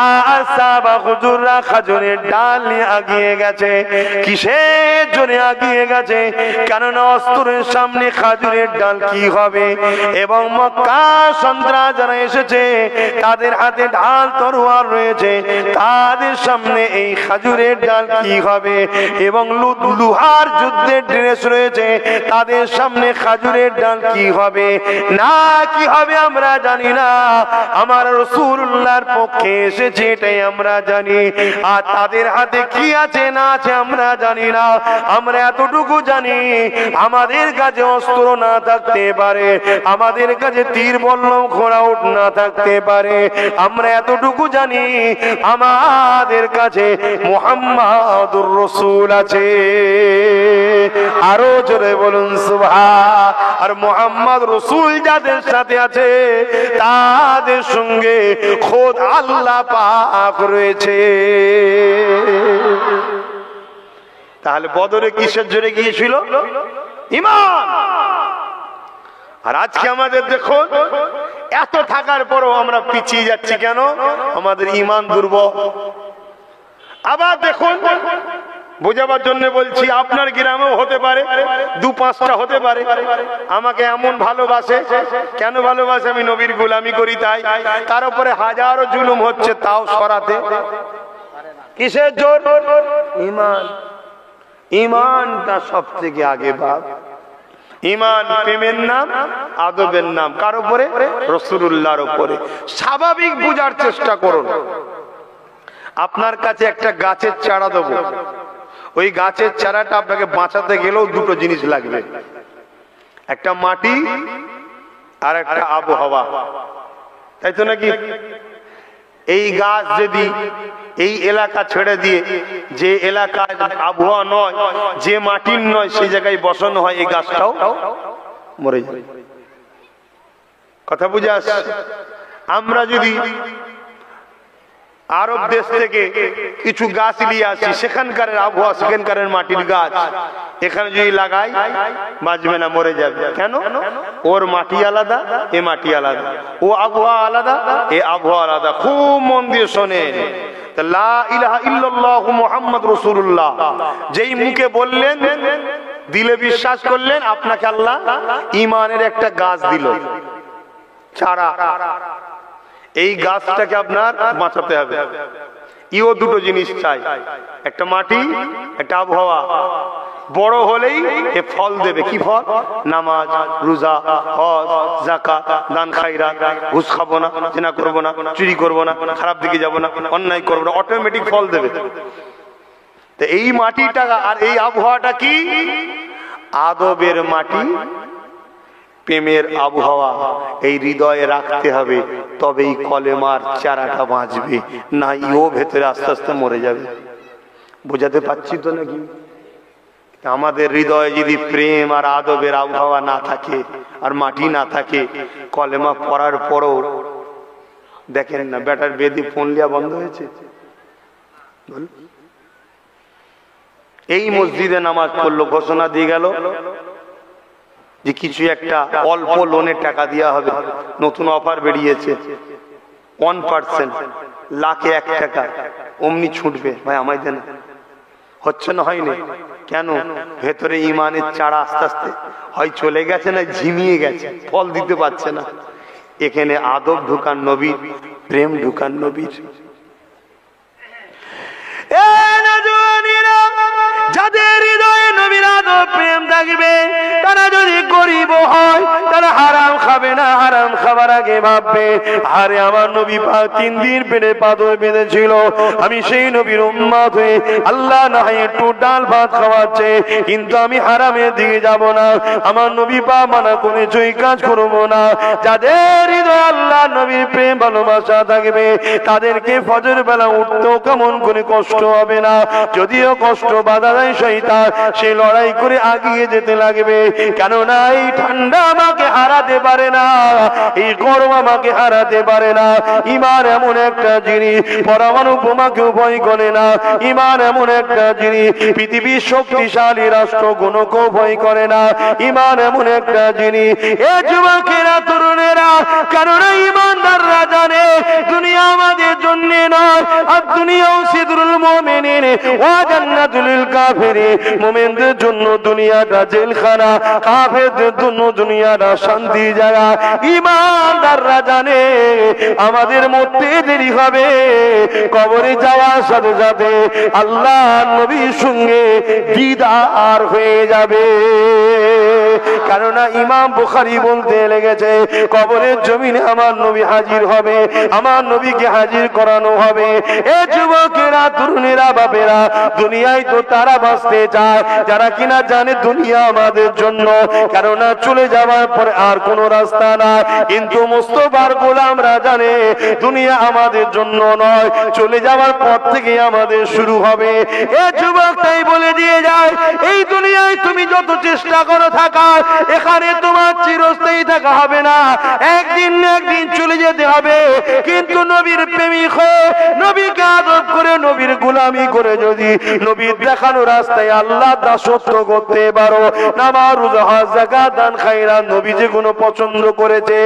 আর সাহাবা হুজুররা খাজুরের ডাল নিয়ে আগিয়ে গেছে। কিসের জন্য আগিয়ে গেছে? কেননা অস্ত্রের সামনে খাজুরের ডাল কি হবে, এবং মক্কা সন্ত্রাস যারা এসেছে তাদের হাতে ঢাল তরোয়াল রয়েছে, তাদের সামনে এই খাজুরের ডাল কি হবে, এবং লোহার যুদ্ধের ড্রেস রয়েছে, তাদের সামনে খাজুরের ডাল কি হবে না কি হবে আমরা জানি না। আমার রাসূলুল্লাহর পক্ষে এসেছে এটাই আমরা জানি, আর তাদের হাতে কি আছে না আছে আমরা জানি না। আমরা এতটুকু জানি আমাদের কাছে অস্ত্র না থাকতে পারে, আমাদের কাছে তীর বল্লম ঘোড়া উট না থাকতে পারে, আমরা এতটুকু জানি আমাদের কাছে মুহাম্মাদুর রাসূল আছে। আরো জোরে বলুন সুবহান। আর মুহাম্মদ রাসূল যাদের সাথে আছে তাদের সঙ্গে খোদ আল্লাহ পাক রয়েছে। তাহলে বদরে কিসের জোরে গিয়েছিল? ঈমান। আর আজকে আমাদের দেখুন এত থাকার পরও আমরা পিছিয়ে যাচ্ছি কেন? আমাদের ঈমান দুর্বল। আবার দেখুন, বোঝাবার জন্য বলছি, আপনার গ্রামেও হতে পারে, 2-5টা হতে পারে আমাকে এমন ভালোবাসে। কেন ভালোবাসে? আমি নবীর গোলামি করি তাই। তার উপরে হাজারো জুলুম হচ্ছে, তাও সরাতে কিসের জোর? ঈমান। ঈমানটা সব থেকে আগে বাপ। ঈমান প্রেমের নাম, আদবের নাম। কার উপরে? রাসূলুল্লাহর উপরে। স্বাভাবিক বুঝার চেষ্টা করুন। আপনার কাছে একটা গাছের চারা দেবো, ওই গাছের চারাটা আপনাকে বাঁচাতে গেলেও দুটো জিনিস লাগবে, একটা মাটি আর একটা আবহাওয়া, তাই তো নাকি? এই গাছ যদি এই এলাকা ছেড়ে দিয়ে যে এলাকায় আবহাওয়া নয়, যে মাটির নয়, সেই জায়গায় বসানো হয়, এই গাছটাও মরে যায়। কথা বুঝে আসছে? আমরা যদি আরব দেশ থেকে কিছু গাছ নিয়ে আসি, সেখানকার আবহাওয়া, সেখানকার মাটির গাছ এখানে যদি লাগাই, বাঁচবে না, মরে যাবে। কেন? ওর মাটি আলাদা, এ মাটি আলাদা, ও আবহাওয়া আলাদা, এ আবহাওয়া আলাদা। খুব মন দিয়ে শোনেন। লা ইলাহা ইল্লাল্লাহু মুহাম্মাদুর রাসূলুল্লাহ যেই মুখে বললেন, দিলে বিশ্বাস করলেন, আপনাকে আল্লাহ ঈমানের একটা গাছ দিল, চারা। এই গাছটাকে আপনার বাঁচাতে হবে। ইও দুটো জিনিস চাই, একটা মাটি, একটা আবহাওয়া। বড় হলেই এ ফল দেবে। কি ফল? নামাজ, রোজা, হজ, যাকাত, দান খায়রাত, ঘুষ খাবো না, জিনা করবো না, চুরি করবো না, খারাপ দিকে যাবো না, অন্যায় করবো না, অটোমেটিক ফল দেবে। তো এই মাটিটা আর এই আবহাওয়াটা কি? আদবের মাটি, প্রেমের আবহাওয়া। এই হৃদয়ে রাখতে হবে, তবেই কলেমার চারাটা বাঁচবে, না ও ভেতরে আস্তে আস্তে মরে যাবে। বোঝাতে পারছি তো নাকি? আমাদের হৃদয়ে যদি প্রেম আর আদবের আবহাওয়া না থাকে, আর মাটি না থাকে, কলেমা পড়ার পরও দেখেন না, বেটার বেদি ফোন লিয়া বন্ধ হয়েছে। এই মসজিদে নামাজ পড়লো, ঘোষণা দিয়ে গেল যে কিছু একটা অল্প লোনের টাকা দেওয়া হবে, নতুন অফার বেরিয়েছে, 1% লাখে 1 টাকা, অমনি ছুটবে, ভাই আমায় দেন। হচ্ছে না, হয়নি। কেন? ভেতরে ঈমানের চারা আস্তে আস্তে হয় চলে গেছে, না ঝিমিয়ে গেছে, ফল দিতে পারছে না। এখানে আদব ঢুকান নবীর, প্রেম ঢুকান নবীর। যাদের হৃদয়ে নবীর আদব প্রেম থাকবে, তারা যদি গরিব হয়, তারা হারাম খাবে না, হারাম খাবার আগে ভাববে, আরে আমার নবী পাক 3 দিন পেটে পাথর বেঁধেছিল, আমি সেই নবীর উম্মত হয়ে আল্লাহ না হয় একটু ডাল ভাত খাওয়াচ্ছে, কিন্তু আমি হারামের দিকে যাব না, আমার নবী পাক মানা করেছে এই কাজ করবো না। যাদের হৃদয়ে আল্লাহ নবীর প্রেম ভালোবাসা থাকবে, তাদেরকে ফজর বেলা উঠতেও কেমন করে কষ্ট হবে না। যদিও কষ্ট বাধা দেয় শয়তান, সে লড়াই করে আগিয়ে যেতে লাগবে, কেননা এই ঠান্ডা আমাকে হারাতে পারে পারে না, এই গরম আমাকে হারাতে পারে না। ঈমান এমন একটা জিনিস পরমাণু বোমাকেও ভয় করে না। ঈমান এমন একটা জিনিস পৃথিবীর শক্তিশালী রাষ্ট্রগুলোকেও ভয় করে না। ঈমান এমন একটা জিনিস, এ যুবকেরা তরুণেরা, কারণ ঈমানদাররা জানে দুনিয়া আমাদের জন্য নয়, আর দুনিয়াও সিদরুল মুমিনিন ওয়া জান্নাতুল কাফিরিন। মুমিনদের জন্য দুনিয়াটা জেলখানা, কাফেরদের জন্য দুনিয়াটা শান্তি জায়গা। ঈমানদাররা জানে আমাদের মরতে দেরি হবে, কবরে যাওয়ার সাথে সাথে আল্লাহ নবীর সঙ্গে দিদার হয়ে যাবে। কেননা ইমাম বুখারী বলতে লেগেছে, কবরের জমিনে আমার নবী হাজির হবে, আমার নবীকে হাজির করানো হবে। এ যুবকেরা, তরুণেরা, বাপেরা, দুনিয়ায় তো তারা বাঁচতে চায় যারা কিনা জানে দুনিয়া আমাদের জন্য, কেননা চলে যাওয়ার পরে আর কোন রাস্তা না। কিন্তু মুস্তাফার গোলামরা জানে দুনিয়া আমাদের জন্য নয়, চলে যাওয়ার পর থেকে আমাদের শুরু হবে। এ যুবক তাই বলে দিয়ে যায়, এই দুনিয়ায় তুমি যত চেষ্টা করো থাকার, এখানে তোমার চিরস্থায়ী থাকা হবে না, একদিন না একদিন চলে যেতে হবে। কিন্তু নবীর প্রেমিক হয়ে, নবীকে আদব করে, নবীর গোলামি করে যদি নবীর দেখানো রাস্তায় আল্লাহ দাসত্ব করতে পারো, নামাজ রোজা হজ যাকাত দান খায়রাত নবী যেগুলো পছন্দ করেছে,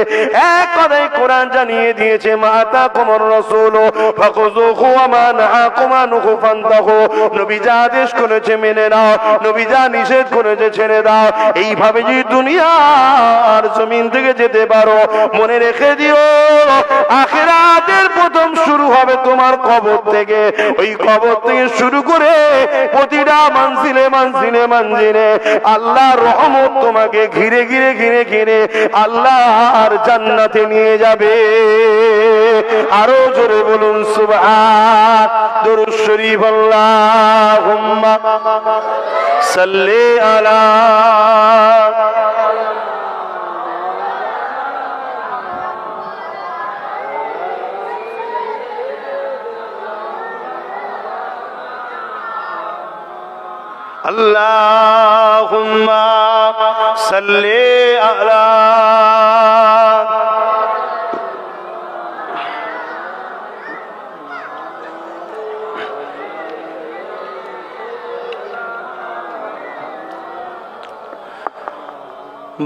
এক কথায় কোরআন জানিয়ে দিয়েছে, মা আতাকুমুর রাসূল ফাখুযুহু ওয়া মা নাহাকুম আনহু ফান্তাহু। নবী যা আদেশ করেছে মেনে নাও, নবী যা নিষেধ করেছে ছেড়ে দাও। এইভাবে যদি দুনিয়ার জমিন থেকে যেতে পারো, মনে রেখে দিও আখিরাতের প্রথম শুরু হবে তোমার কবর থেকে। ওই কবর থেকে শুরু করে প্রতিটা মানজিলে মানজিলে মানজিলে আল্লাহর রহমত তোমাকে ঘিরে ঘিরে ঘিরে ঘিরে আল্লাহর জান্নাতে নিয়ে যাবে। আরো জোরে বলুন সুবহান। দুরূদ শরীফ আল্লাহুম্মা সাল্লি আলা আল্লাহুম্মা সাল্লি আলা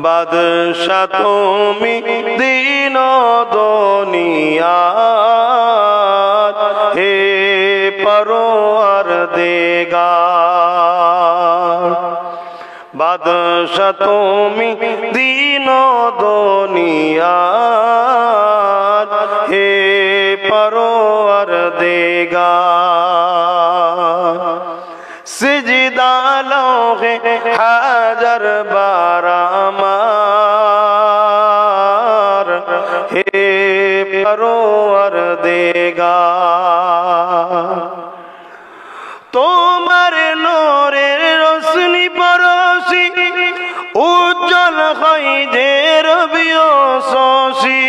বাদশা তুমি দিন দুনিয়া, হে পরওয়ারদিগার। বাদশা তুমি দিন দুনিয়া, হে পরওয়ারদিগার। সিজদা লোহে হাজার বার আমার, হে পরওয়ারদিগার। তোমার নূরের রোশনি পরশি উজ্জ্বল হয় যে রবিও শশী।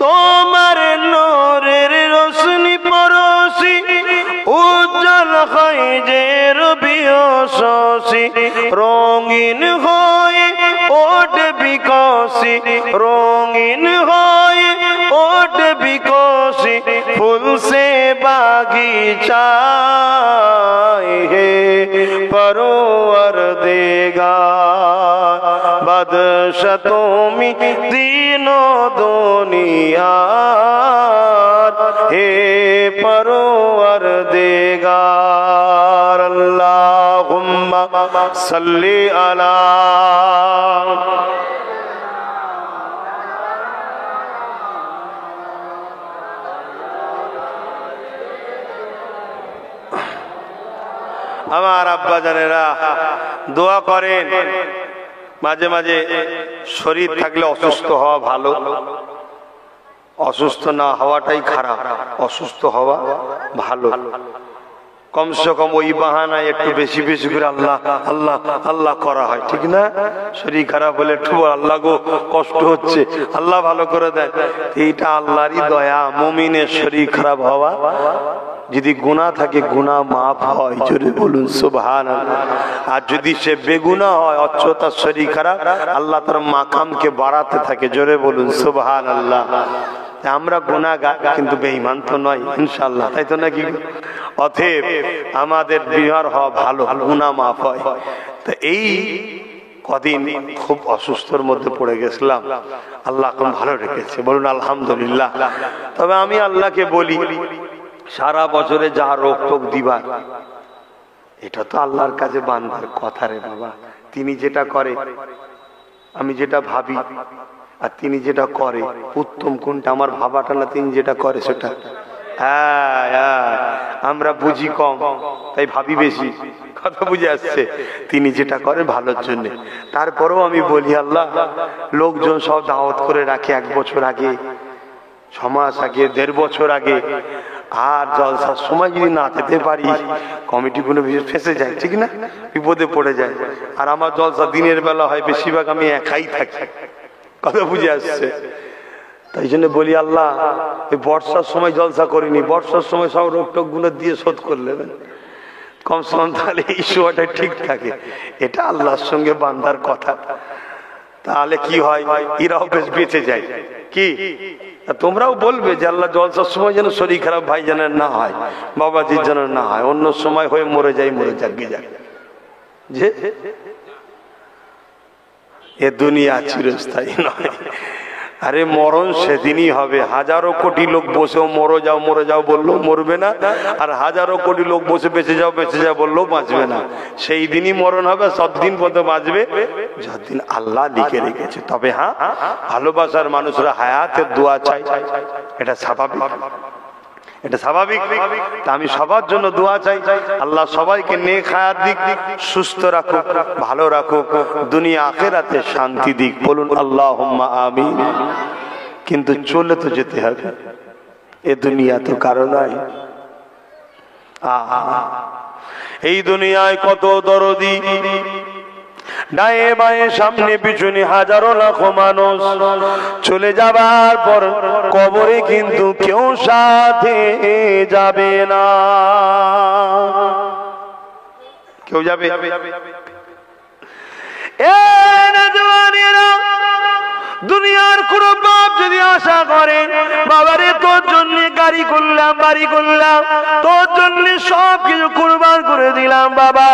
তোমার নূরের রোশনি পরশি উজ্জ্বল হয় যে রবিও শশী। রঙিন হয়ে ওঠ বিকশি, রঙিন হয়ে ওঠ বিকশি, ফুল সে বাগিচায়, হে পরওয়ারদিগার। বাদশা তুমি দিন দুনিয়ার, হে পরওয়ারদিগার। আল্লাহুম্মা সাল্লি আলা আমার আব্বা জানেরা দোয়া করেন। মাঝে মাঝে শরীর থাকলে অসুস্থ হওয়া ভালো, অসুস্থ না হওয়াটাই খারাপ, অসুস্থ হওয়া ভালো। কমসে কম ওই বাহানায় একটু বেশি বেশি করে আল্লাহ আল্লাহ আল্লাহ করা হয়, ঠিক না? শরীর খারাপ হলে একটু আল্লাহ গো কষ্ট হচ্ছে, আল্লাহ ভালো করে দেয়। এইটা আল্লাহরই দয়া। মুমিনের শরীর খারাপ হওয়া, যদি গুনাহ থাকে গুনাহ মাফ হয়, জোরে বলুন সুবহানাল্লাহ। আর যদি সে বেগুনাহ হয়, অথচ তার শরীর খারাপ, আল্লাহ তার মাকামকে বাড়াতে থাকে, জোরে বলুন সুবহানাল্লাহ। আমরা গুনাহগার কিন্তু বেঈমান তো নয় ইনশাআল্লাহ, তাই তো নাকি? অতএব আমাদের বিহার হওয়া ভালো, গুনাহ মাফ হয়। তো এই কদিন খুব অসুস্থর মধ্যে পড়ে গেছিলাম, আল্লাহ এখন ভালো রেখেছে, বলুন আলহামদুলিল্লাহ। তবে আমি আল্লাহকে বলি, সারা বছরে যা রোগ টোগ দিবা, এটা তো আল্লাহর কাছে বান্দার কথা রে বাবা। তিনি যেটা করে, আমি যেটা ভাবি আর তিনি যেটা করে, উত্তম কোনটা? আমার ভাবাটা না তিনি যেটা করে সেটা। আমরা বুঝি কম, তাই ভাবি বেশি, কথা বুঝে আসছে? তিনি যেটা করে ভালোর জন্য। তারপরেও আমি বলি আল্লাহ, লোকজন সব দাওয়াত করে রাখে 1 বছর আগে, 6 মাস আগে, 1.5 বছর আগে, আর জলসার সময় যদি না যেতে পারি, কমিটিগুলো ফেঁসে যায়, ঠিক না? বিপদে পড়ে যায়। আর আমার জলসা দিনের বেলা হয়, বেশিরভাগ আমি একাই থাকি, কথা বুঝে আসছে? তাই জন্য বলি আল্লাহ, এই বর্ষার সময় জলসা করিনি, বর্ষার সময় সব রোগ টোগ গুলো দিয়ে শোধ করে নেবেন, কমসে কম তাহলে এই সময়টা ঠিক থাকে। এটা আল্লাহর সঙ্গে বান্দার কথা। তাহলে কি হয়, এরাও বেশ বেঁচে যায়। কি তোমরাও বলবে যে আল্লাহ জলসার সময় যেন শরীর খারাপ ভাই যেন না হয়, বাবাজির যেন না হয়, অন্য সময় হয়ে মরে যাই, মরে যাক যাক। যে এ দুনিয়া চিরস্থায়ী নয়। আরে মরণ সেদিনই হবে। হাজারো কোটি লোক বসেও মরে যাও বললেও মরবে না, আর হাজারো কোটি লোক বসে বেঁচে যাও বললেও বাঁচবে না। সেই দিনই মরণ হবে, সবদিন পর্যন্ত বাঁচবে যতদিন আল্লাহ লিখে রেখেছে। তবে হ্যাঁ, ভালোবাসার মানুষরা হায়াতের দোয়া চাই, এটা স্বাভাবিক, এটা স্বাভাবিক। তা আমি সবার জন্য দোয়া চাই, আল্লাহ সবাইকে নেক হায়াত দিক, সুস্থ রাখুক, ভালো রাখুক, দুনিয়া আখিরাতে শান্তি দিক, বলুন আল্লাহুম্মা আমিন। কিন্তু চলে তো যেতে হবে, এ দুনিয়া তো কারো নয়। এই দুনিয়ায় কত দরদি, ডায়ে বায়ে সামনে পিছনে হাজারো লাখো মানুষ। চলে যাবার পর কবরে কিন্তু কেউ সাথে যাবে না, কেউ যাবে? দুনিয়ার কোন বাপ যদি আশা করে, বাবারে তোর জন্য গাড়ি করলাম, বাড়ি করলাম, তোর জন্য সব কিছু কুরবান করে দিলাম, বাবা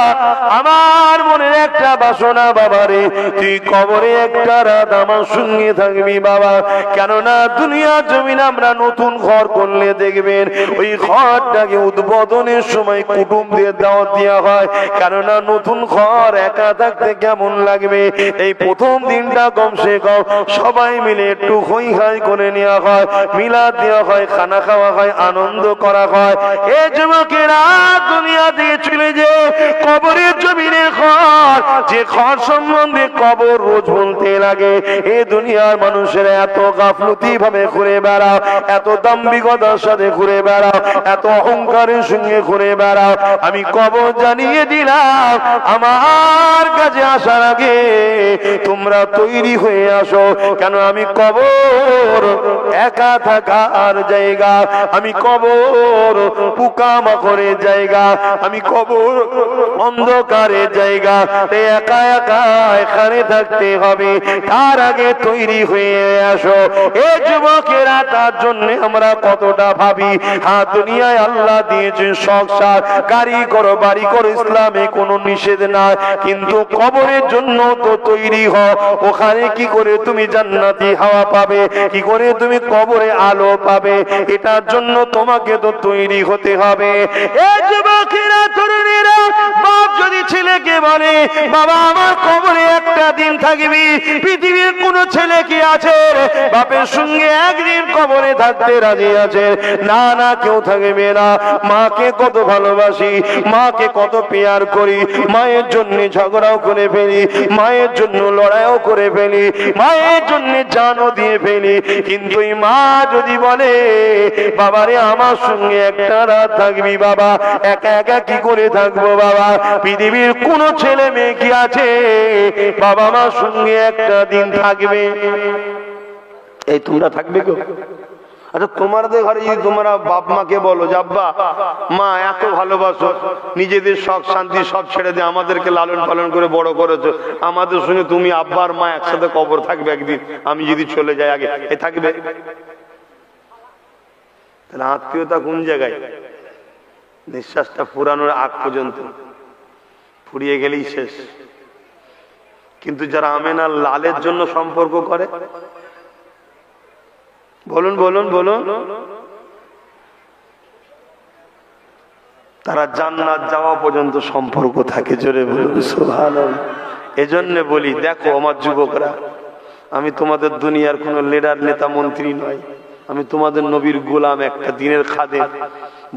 আমার মনের একটা বাসনা, বাবারে তুই কবরে একটা রাত আমার সঙ্গে থাকবি বাবা। কেননা দুনিয়ার জমিন আমরা নতুন ঘর করলে দেখবেন, ওই ঘরটাকে উদ্বোধনের সময় কুটুমদের দাওয়াত দেওয়া হয়। কেননা নতুন ঘর একা থাকতে কেমন লাগবে, এই প্রথম দিনটা কমসে কম সবাই মিলে একটু হই হাই করে নেওয়া হয়, মিলাদ দেওয়া হয়, খানা খাওয়া হয়, আনন্দ করা হয়। এই যুবকেরা দুনিয়া দিয়ে চলে যে কবরের জমিনে ঘর, যে ঘর সম্বন্ধে কবর রোজ বলতে লাগে, এই দুনিয়ার মানুষেরা এত গাফলতি ভাবে ঘুরে বেড়াও, এত দাম্ভিকতার সাথে ঘুরে বেড়াও, এত অহংকারের সঙ্গে ঘুরে বেড়াও। আমি কবর জানিয়ে দিলাম, আমার কাছে আসার আগে তোমরা তৈরি হয়ে আসো। কেন আমি কবর একা থাকার জায়গা, আমি কবর পোকামাকড়ের জায়গা, আমি কবর অন্ধকারের জায়গা, একা একা এখানে থাকতে হবে। তার আগে তৈরি হয়ে আসো। এই যুবকেরা, তার জন্য আমরা কতটা ভাবি। হ্যাঁ, দুনিয়ায় আল্লাহ দিয়েছেন সংসার, গাড়ি করো, বাড়ি করো, ইসলামে কোনো নিষেধ নাই, কিন্তু কবরের জন্য তো তৈরি হও। ওখানে কি করে তুমি জান্নাতি হাওয়া পাবে, কি করে তুমি কবরে আলো পাবে, এটার জন্য তোমাকে তো তৈরি হতে হবে। এই যুবকেরা, তরুণীরা, বাপ যদি ছেলেকে বলে বাবা আমার কবরে একটা দিন থাকবি, পৃথিবীর কোন ছেলে কি আছে বাপের সঙ্গে একদিন কবরে থাকতে রাজি আছে? না না, কেউ থাকবে না। মাকে কত ভালোবাসি, মাকে কত পেয়ার করি, মায়ের জন্য ঝগড়াও করে ফেলি, মায়ের জন্য লড়াইও করে ফেলি, মায়ের জন্য জানও দিয়ে ফেলি, কিন্তু এই মা যদি বলে বাবারে আমার সঙ্গে একটা রাত থাকবি, বাবা একা একা কি করে থাকবো বাবা, পৃথিবীর কোন ছেলে মেয়ে কি আছে বাবা মার সঙ্গে একটা দিন থাকবে? এই তোমরা থাকবে গো? আচ্ছা তোমাদের ঘরে যদি তোমরা বাপ মাকে বলো যে আব্বা মা এত ভালোবাসো, নিজেদের শখ শান্তি সব ছেড়ে দিয়ে আমাদেরকে লালন পালন করে বড় করেছো, আমাদের সঙ্গে তুমি আব্বা আর মা একসাথে কবর থাকবে একদিন, আমি যদি চলে যাই আগে, এ থাকবে? তাহলে আত্মীয়তা কোন জায়গায়? নিঃশ্বাসটা ফুরানোর আগ পর্যন্ত, ফুরিয়ে গেলেই শেষ। কিন্তু যারা আমেনার লালের জন্য সম্পর্ক করে, বলুন বলুন বলুন, তারা জান্নাত যাওয়া পর্যন্ত সম্পর্ক থাকে। জোরে বলুন সুবহানাল্লাহ। এজন্য বলি দেখো আমার যুবকরা, আমি তোমাদের দুনিয়ার কোন লিডার নেতা মন্ত্রী নয়, আমি তোমাদের নবীর গোলাম, একটা দিনের খাদেম।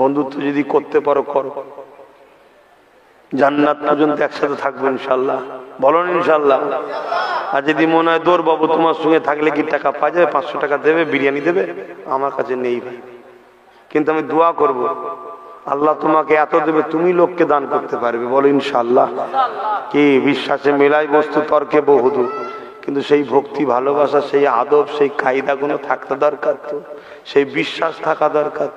বন্ধুত্ব যদি করতে পারো করো, জান্নাত পর্যন্ত একসাথে থাকবো ইনশাল্লাহ। বলুন ইনশাল্লাহ। আর যদি মনে হয় দৌড় বাবু তোমার সঙ্গে থাকলে কি টাকা পাওয়া যাবে, 500 টাকা দেবে, বিরিয়ানি দেবে, আমার কাছে নেই ভাই, কিন্তু আমি দোয়া করব আল্লাহ তোমাকে এত দেবে তুমি লোককে দান করতে পারবে। বলো ইনশাল্লাহ। কি বিশ্বাসে মেলাই বস্তু তর্কে বহুদূর, কিন্তু সেই ভক্তি ভালোবাসা, সেই আদব, সেই কায়দাগুলো থাকতে দরকার, তো সেই বিশ্বাস থাকা দরকার।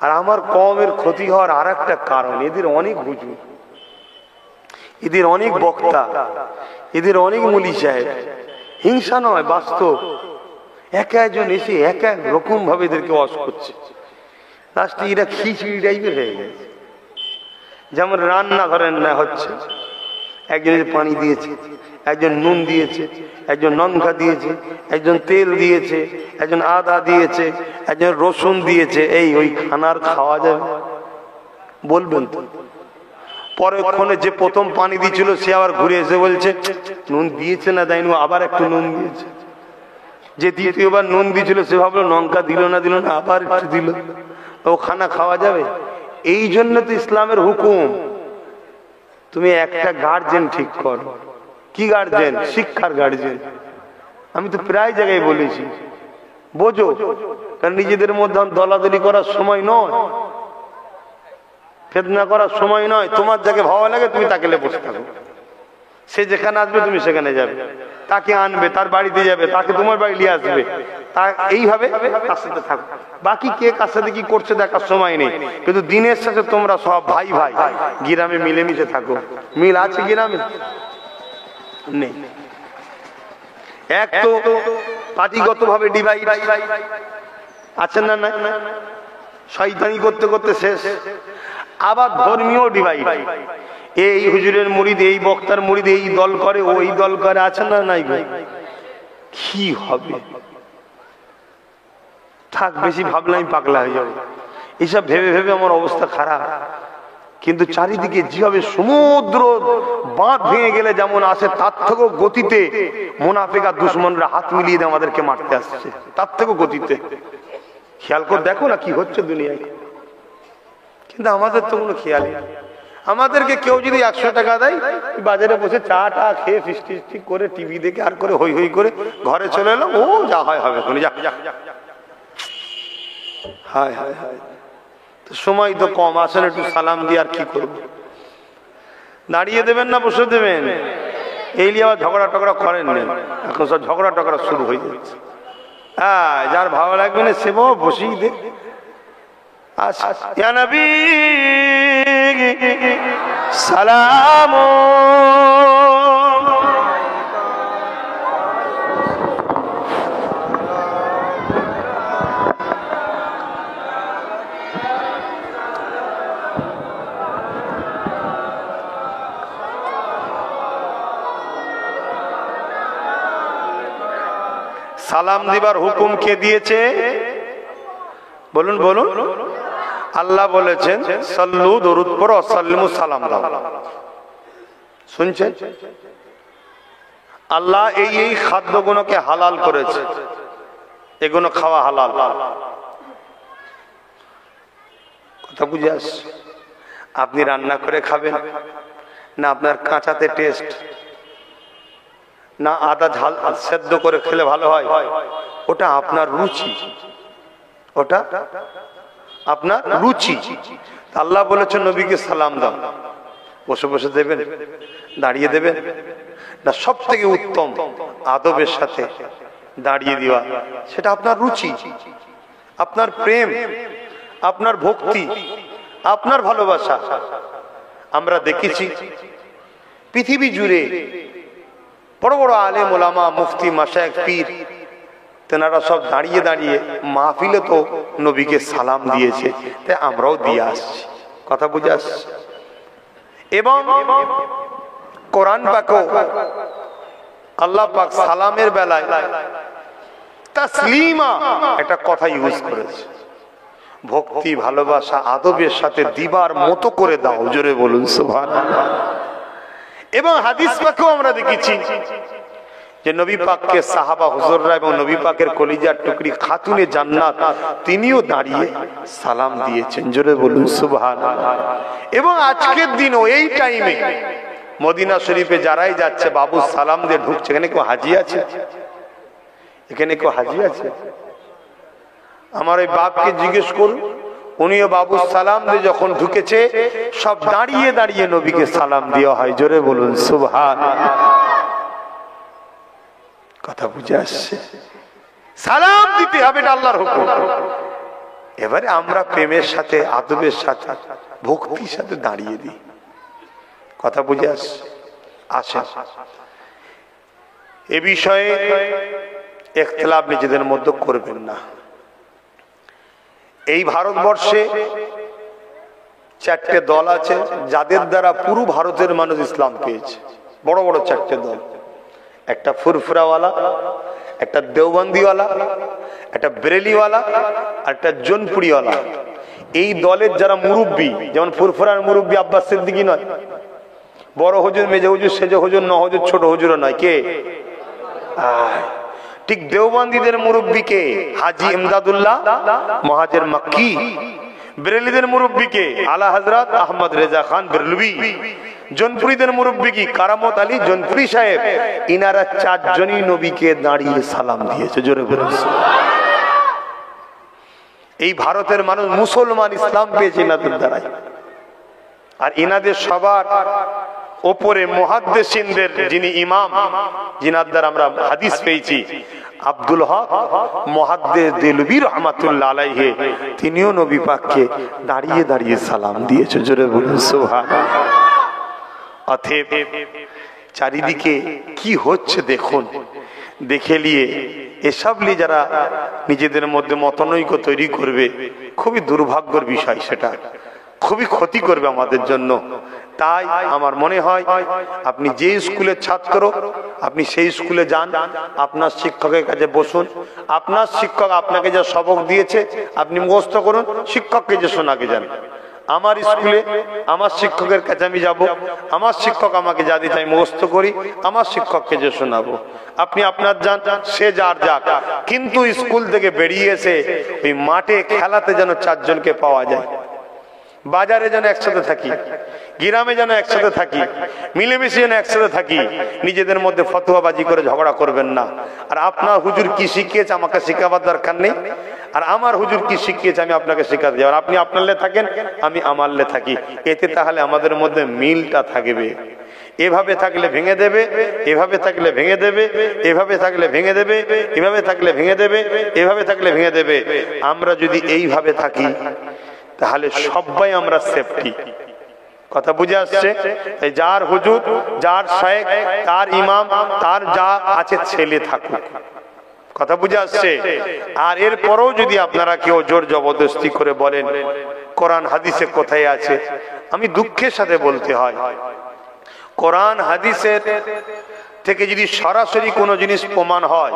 আর আমার কওমের ক্ষতি হওয়ার আর একটা কারণ, এদের অনেক হুজুর, এদের অনেক বক্তা, এদের অনেক মুলি সাহেব। হিংসা নয়, বাস্তব। এক একজন এসে এক এক রকম ভাবে এদেরকে ওয়াজ করছে, লাস্টে এরা খিচুড়ি টাইপের হয়ে গেছে। যেমন রান্নাঘরের না হচ্ছে, একজন পানি দিয়েছে, একজন নুন দিয়েছে, একজন লঙ্কা দিয়েছে, একজন তেল দিয়েছে, একজন আদা দিয়েছে, একজন রসুন দিয়েছে। এই ওই খানার খাওয়া যাবে? বলবেন তো? পরক্ষণে যে প্রথম পানি দিয়েছিল সে আবার ঘুরে এসে বলছে নুন দিয়েছে না দেয়নি, আবার একটু নুন দিয়েছে। যে দ্বিতীয়বার নুন দিয়েছিল সে ভাবলো লঙ্কা দিল না দিল না, আবার একটু দিল। ও খানা খাওয়া যাবে? এই জন্য তো ইসলামের হুকুম, তুমি একটা গার্জেন ঠিক করো। কি গার্জেন? শিক্ষার গার্জেন। আমি তো প্রায় জায়গায় বলেছি বোঝো, কারণ নিজেদের মধ্যে দলাদলি করার সময় নয়, ফেদনা করার সময় নয়। তোমার যাকে ভালো লাগে তুমি তাকে বসে থাকো, সে যেখানে আসবে তুমি সেখানে যাবে, তাকে আনবে, তার বাড়িতে যাবে, তাকে তোমার বাড়ি নিয়ে আসবে, তা এইভাবে তার সাথে থাকো। বাকি কে কার সাথে কি করছে দেখার সময় নেই, কিন্তু দিনের শেষে তোমরা সব ভাই ভাই গ্রামে মিলেমিশে থাকো। মিল আছে গ্রামে? নেই। এক তো পার্টিগত ভাবে ডিভাইড আছে না, না শয়তানি করতে করতে শেষ। আবার ধর্মীয় ডিভাইড, এই হুজুরের মুরিদ, এই বক্তার মুরিদ এই দল করে, ওই দল করে, আছে না নাই? কি হবে? থাক, বেশি ভাবলে আমি পাগলা হয়ে যাবো। এইসব ভেবে ভেবে আমার অবস্থা খারাপ। কিন্তু চারিদিকে যেভাবে সমুদ্র বাঁধ ভেঙে গেলে যেমন আসে, তার থেকেও গতিতে মুনাফিক আর দুশমনরা হাত মিলিয়ে দিয়ে আমাদেরকে মারতে আসছে, তার থেকেও গতিতে। খেয়াল করে দেখো না কি হচ্ছে দুনিয়ায়। কিন্তু আমাদের তো কোনো খেয়ালই নেই। আমাদেরকে কেউ যদি 100 টাকা দেয়, বাজারে বসে চা টা খেয়ে ফিস্টি করে টিভি দেখে আর করে হই হই করে ঘরে চলে এলাম, ও যা হয় হবে, যা হায় হায় হায়। তো সময় তো কম, আসেন একটু সালাম দিয়ে আর কি করবো। দাঁড়িয়ে দেবেন না বসে দেবেন? এই নিয়ে আবার ঝগড়া টগড়া করেন না, এখন সব ঝগড়া টগড়া শুরু হয়ে যাচ্ছে। হ্যাঁ, যার ভালো লাগবে না সে বসেই দে। ইয়া নবী সালাম, সালাম দিবার হুকুম কে দিয়েছে? বলুন বলুন। আল্লাহ বলেছেন সাল্লু দরুদ পড়ো সাল্লিমু সালাম দাও। শুনছেন? আল্লাহ এই খাদ্যগুলোকে হালাল করেছে, এগুলো খাওয়া হালাল। কথা বুঝে আসছে? আপনি রান্না করে খাবেন না আপনার কাঁচাতে টেস্ট, না আদা ঝাল সেদ্ধ করে খেলে ভালো হয়, ওটা আপনার রুচি, ওটা আপনার রুচি। আল্লাহ বলেছেন নবীকে সালাম দাও। বসে বসে দেবেন, দাঁড়িয়ে দেবেন, না সব থেকে উত্তম আদবের সাথে দাঁড়িয়ে দেওয়া, সেটা আপনার রুচি, আপনার প্রেম, আপনার ভক্তি, আপনার ভালোবাসা। আমরা দেখেছি পৃথিবী জুড়ে বড় বড় আলেম ওলামা, মুফতি, মাশায়েখ, পীর, তেনারা সব দাঁড়িয়ে দাঁড়িয়ে মাহফিলে তো নবীকে সালাম দিয়েছে, তাই আমরাও দিয়ে আসছি। কথা বুঝে আসছে? এবং কোরআন পাকেও আল্লাহ পাক সালামের বেলায় তাসলিমা একটা কথা ইউজ করেছে, ভক্তি, ভালোবাসা, আদবের সাথে দিবার মতো করে দাও। জোরে বলুন সুবহানাল্লাহ। এবং হাদিস পাকেও আমরা দেখেছি যে নবী পাককে সাহাবা হুজুররা এবং নবী পাকের কলিজার টুকরি খাতুনে জান্নাত তিনিও দাঁড়িয়ে সালাম দিয়েছেন। জোরে বলুন সুবহানাল্লাহ। এবং আজকের দিনও এই টাইমে মদিনা শরীফে যারাই যাচ্ছে বাবু সালাম দিয়ে ঢুকছে। এখানে কেউ হাজি আছে? এখানে কেউ হাজি আছে? আমার ওই বাপকে জিজ্ঞেস করুন, উনিও বাবু সালাম দিয়ে যখন ঢুকেছে সব দাঁড়িয়ে দাঁড়িয়ে নবীকে সালাম দেওয়া হয়। জোরে বলুন সুবহানাল্লাহ। কথা বুঝে আসছে? সালাম দিতে হবে, এটা আল্লাহর হুকুম। এবারে আমরা প্রেমের সাথে, আদবের সাথে, ভক্তির সাথে দাঁড়িয়ে দিই। কথা বুঝে আসছে? আসেন এ বিষয়ে ইখতিলাফ নিজেদের মধ্যে করবেন না। এই ভারতবর্ষে চারটে দল আছে যাদের দ্বারা পুরো ভারতের মানুষ ইসলাম পেয়েছে। বড় বড় চারটে দল, একটা ফুরফুরাওয়ালা, একটা দেওবন্দিওয়ালা, একটা বেরেলিওয়ালা, আর একটা জোনপুরিওয়ালা। এই দলের যারা মুরব্বী, যেমন ফুরফুরার মুরব্বী আব্বাস সিদ্দিকী নয়, বড় হুজুর, মেজে হুজুর, সেজে হুজুর, ন হুজুর, ছোট হুজুরও নয়। কে? ঠিক দেওবন্দীদের মুরব্বীকে হাজি ইমদাদুল্লাহ মহাজের মক্কি, বেরেলিদের মুরব্বীকে আলা হযরত আহমদ রেজা খান বেরলভী, জোনপুরীদের মুরব্বী কি কারামত আলী জোনপুরি সাহেব। ইনারা চারজনই নবীকে দাঁড়িয়ে সালাম দিয়েছে। জোরে বলুন। এই ভারতের মানুষ মুসলমান, ইসলাম পেয়েছে ইনাদের দ্বারাই। আর ইনাদের সবার ওপরে মুহাদ্দিসিনদের যিনি ইমাম, যিনার দ্বারা আমরা হাদিস পেয়েছি, আব্দুল হক মুহাদ্দিস দেলভী রাহমাতুল্লাহ আলাইহি, তিনিও নবী পাককে দাঁড়িয়ে দাঁড়িয়ে সালাম দিয়েছে। জোরে বলুন সুবহানাল্লাহ। অতএব চারিদিকে কি হচ্ছে দেখুন, দেখে নিয়ে এসব নিয়ে যারা নিজেদের মধ্যে মতানৈক্য তৈরি করবে, খুবই দুর্ভাগ্যের বিষয়, সেটা খুবই ক্ষতি করবে আমাদের জন্য। তাই আমার মনে হয় আপনি যে স্কুলের ছাত্র, আপনি সেই স্কুলে যান, আপনার শিক্ষকের কাছে বসুন, আপনার শিক্ষক আপনাকে যা সবক দিয়েছে আপনি মুখস্থ করুন, শিক্ষককে যে শোনাকে যান। আমার স্কুলে আমার শিক্ষকের কাছে আমি যাব, আমার শিক্ষক আমাকে যা দিতে আমি মুখস্থ করি, আমার শিক্ষককে যে শোনাবো। আপনি আপনার যান, সে যার যাক, কিন্তু স্কুল থেকে বেরিয়ে এসে ওই মাঠে খেলাতে যেন চারজনকে পাওয়া যায়, বাজারে যেন একসাথে থাকি, গ্রামে যেন একসাথে থাকি, মিলেমিশে যেন একসাথে থাকি। নিজেদের মধ্যে ফতোয়াবাজি করে ঝগড়া করবেন না। আর আপনার হুজুর কি শিখিয়েছে আমাকে শেখাবার দরকার নেই, আর আমার হুজুর কি শিখিয়েছে আমি আপনাকে শেখাতে যাব। আপনি আপনার লে থাকেন, আমি আমার লে থাকি, এতে তাহলে আমাদের মধ্যে মিলটা থাকবে। এভাবে থাকলে ভেঙে দেবে, এভাবে থাকলে ভেঙে দেবে, এভাবে থাকলে ভেঙে দেবে, এভাবে থাকলে ভেঙে দেবে, এভাবে থাকলে ভেঙে দেবে। আমরা যদি এইভাবে থাকি তাহলে সবাই আমরা সেফটি। কথা বুঝে আসছে? যার হুজুর, যার শায়েখ, তার ইমাম, তার যা আছে ছেলে থাকুক। কথা বুঝে আসছে? আর এরপরেও যদি আপনারা কেউ জোর জবরদস্তি করে বলেন কোরআন হাদিসে কোথায় আছে, আমি দুঃখের সাথে বলতে হয়, কোরআন হাদিসের থেকে যদি সরাসরি কোনো জিনিস প্রমাণ হয়,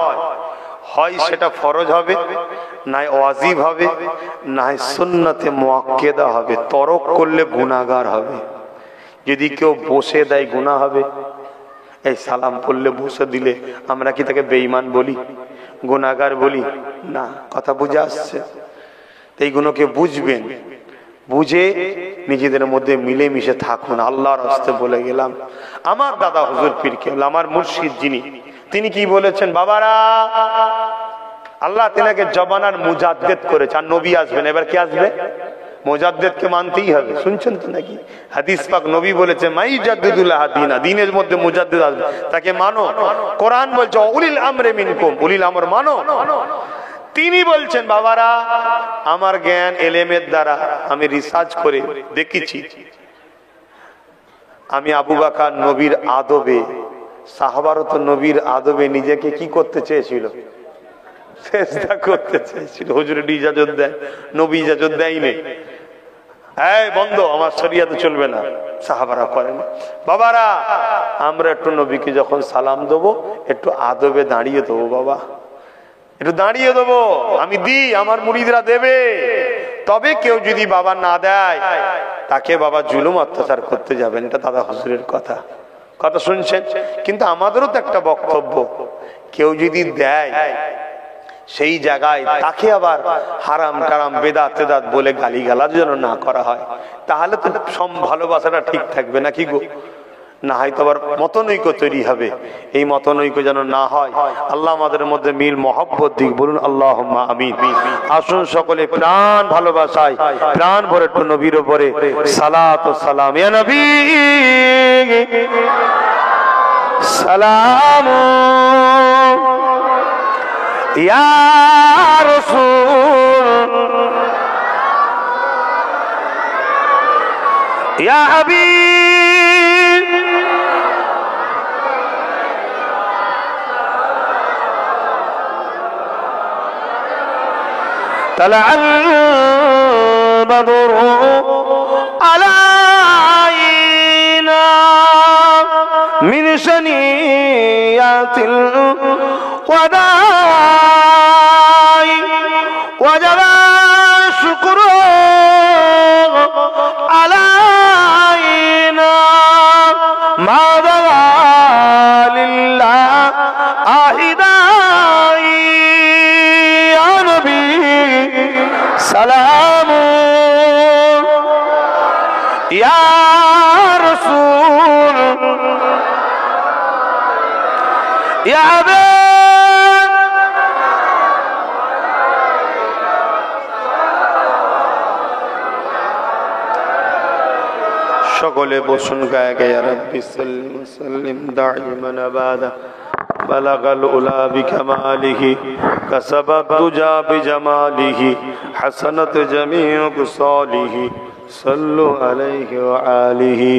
হয় সেটা ফরজ হবে, নাই ওয়াজিব হবে, নাই সুন্নতে মুআক্কাদা হবে। তরক করলে গুনাহগার হবে। যদি কেউ বসে দেয় গুনাহ হবে। এই সালাম পড়লে বসে দিলে আমরা কি তাকে বেঈমান বলি, গুনাহগার বলি? না। কথা বুঝে আসছে? এইগুলোকে বুঝবেন, বুঝে নিজেদের মধ্যে মিলেমিশে থাকুন। আল্লাহর রাস্তে বলে গেলাম, আমার দাদা হুজুর পীর কেবলা, আমার মুর্শিদ যিনি, তিনি কি বলেছেন? বাবারা, আল্লাহ তিনাকে জবানার মুজাদ্দেদ করেছে, আর নবী আসবেন। এবার কি আসবে? মুজাদ্দেদকে মানতেই হবে। শুনছেন তো নাকি? হাদিস পাক নবী বলেছে, মাই জাদ্দুদুল্লাহ দিনা, দিনের মধ্যে মুজাদ্দেদ আসবে, তাকে মানো। কোরআন বলছে উলিল আমরে মিনকুম, উলিল আমর মানো। তিনি বলছেন, বাবারা, আমার জ্ঞান এলেমের দ্বারা আমি রিসার্চ করে দেখেছি, আমি আবু বকর নবীর আদবে, সাহাবারা তো নবীর আদবে নিজেকে কি করতে চেয়েছিল? চেষ্টা করতে চেয়েছিল। হুজুরের ইজাজত দেয়, নবী ইজাজত দেয়নি। এই বন্ধ, আমার শরিয়াতে চলবে না। সাহাবারা করেন। বাবারা, আমরা একটু নবীকে যখন সালাম দেবো, একটু আদবে দাঁড়িয়ে দেবো। বাবা, একটু দাঁড়িয়ে দেবো। আমি দিই, আমার মুরিদরা দেবে। তবে কেউ যদি বাবা না দেয়, তাকে বাবা জুলুম অত্যাচার করতে যাবেন। এটা দাদা হুজুরের কথা। কথা শুনছেন? কিন্তু আমাদেরও তো একটা বক্তব্য, কেউ যদি দেয় সেই জায়গায় তাকে আবার হারাম টারাম বেদাত তেদাত বলে গালিগালাজ যেন না করা হয়, তাহলে তো ভালোবাসাটা ঠিক থাকবে নাকি গো? না হয় তো আবার মতনৈক্য তৈরি হবে। এই মতনৈক্য যেন না হয়, আল্লাহ আমাদের মধ্যে মিল মহব্বত দিক। বলুন আল্লাহুম্মা আমিন। আসুন সকলে প্রাণ ভালোবাসায়, প্রাণ ভরে একটু নবীর উপরে সালাত ও সালাম। ইয়া নবী সালাম, ইয়া রাসূল, ইয়া হাবিব, তালাআল বদরু আলাইনা মিন শানিয়াতিল ওয়াদাই ওয়াজাবা শুকরু আলাইনা মা লিল্লাহ আহিদাই। ইয়া নবী সালাম, ইয়া রাসূল, ইয়া হাবিব। সকলে বসুন, গায়ে গায়ে রব্বি সাল্লিম সাল্লিম দাইমান আবাদা। বালাগাল উলা বিকামালিহি, কাসাবাত দুজা বিজামালিহি, হাসানাত জামিউ কুসালিহি, সাল্লু আলাইহি ওয়া আলিহি।